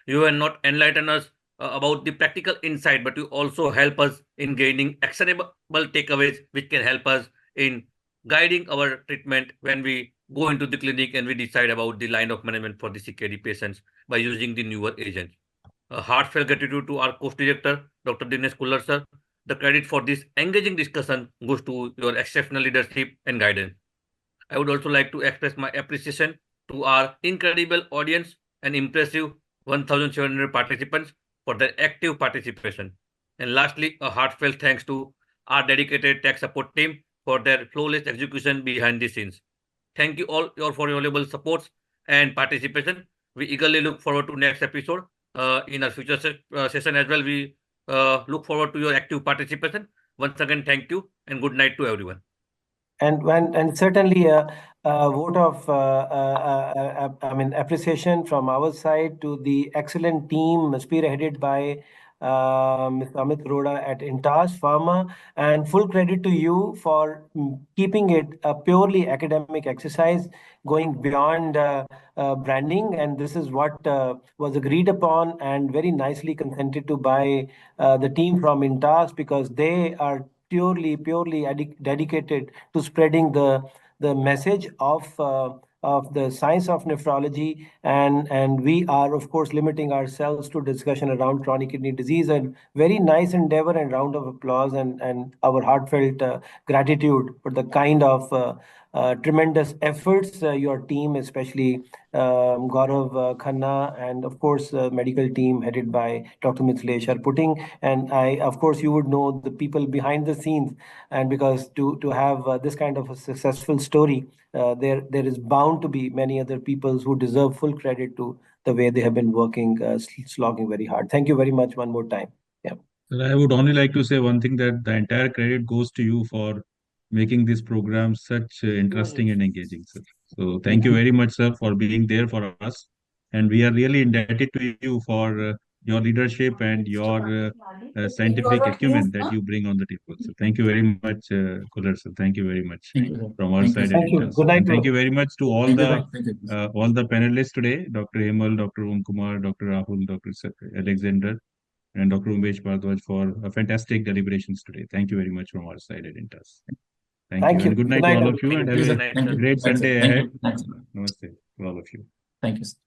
A: You have not enlightened us about the practical insight, but you also help us in gaining actionable takeaways, which can help us in guiding our treatment when we go into the clinic and we decide about the line of management for the CKD patients by using the newer agents. A heartfelt gratitude to our course director, Dr. Dinesh Kullar sir. The credit for this engaging discussion goes to your exceptional leadership and guidance. I would also like to express my appreciation to our incredible audience and impressive 1,700 participants for their active participation. And lastly, a heartfelt thanks to our dedicated tech support team for their flawless execution behind the scenes. Thank you all for your valuable supports and participation. We eagerly look forward to next episode. In our future session as well, we look forward to your active participation. Once again, thank you and good night to everyone.
B: And certainly a vote of I mean appreciation from our side to the excellent team spearheaded by Mr. Amit Roda at Intas Pharma, and full credit to you for keeping it a purely academic exercise, going beyond branding. And this is what was agreed upon and very nicely consented to by the team from Intas, because they are purely dedicated to spreading the message of the science of nephrology, and we are of course limiting ourselves to discussion around chronic kidney disease. And very nice endeavor and round of applause and our heartfelt gratitude for the kind of tremendous efforts your team, especially Gaurav Khanna, and of course medical team headed by Dr. Mithilesh are putting. And I, of course, you would know the people behind the scenes, and because to have this kind of a successful story, there is bound to be many other people who deserve full credit to the way they have been working, slogging very hard. Thank you very much one more time. Yeah.
F: Sir, I would only like to say one thing, that the entire credit goes to you for making this program such interesting and engaging, sir. So thank you very much, sir, for being there for us. And we are really indebted to you for your leadership and your scientific acumen that you bring on the table. So thank you very much, Kular, sir. Thank you very much
D: Thank you, sir.
F: from our
D: Thank you,
F: side
D: sir.
F: at
B: Thank you.
F: Intas.
B: Good night.
F: And thank you very much to
D: Thank you, sir. Thank you.
F: all the panelists today, Dr. Hemal, Dr. Om Kumar, Dr. Rahul, Dr. Alexander, and Dr. Umesh Bhardwaj for fantastic deliberations today. Thank you very much from our side at Intas. Thank you.
B: Thank you.
F: And good
B: Good
F: night to
B: night,
F: all of
B: everyone.
F: you, and
D: Thank
F: have
D: you,
F: a
D: sir. Thank you.
F: great
D: Thanks, sir.
F: Sunday
D: Thank
F: ahead.
D: you. Thanks.
F: Namaste to all of you.
D: Thank you, sir.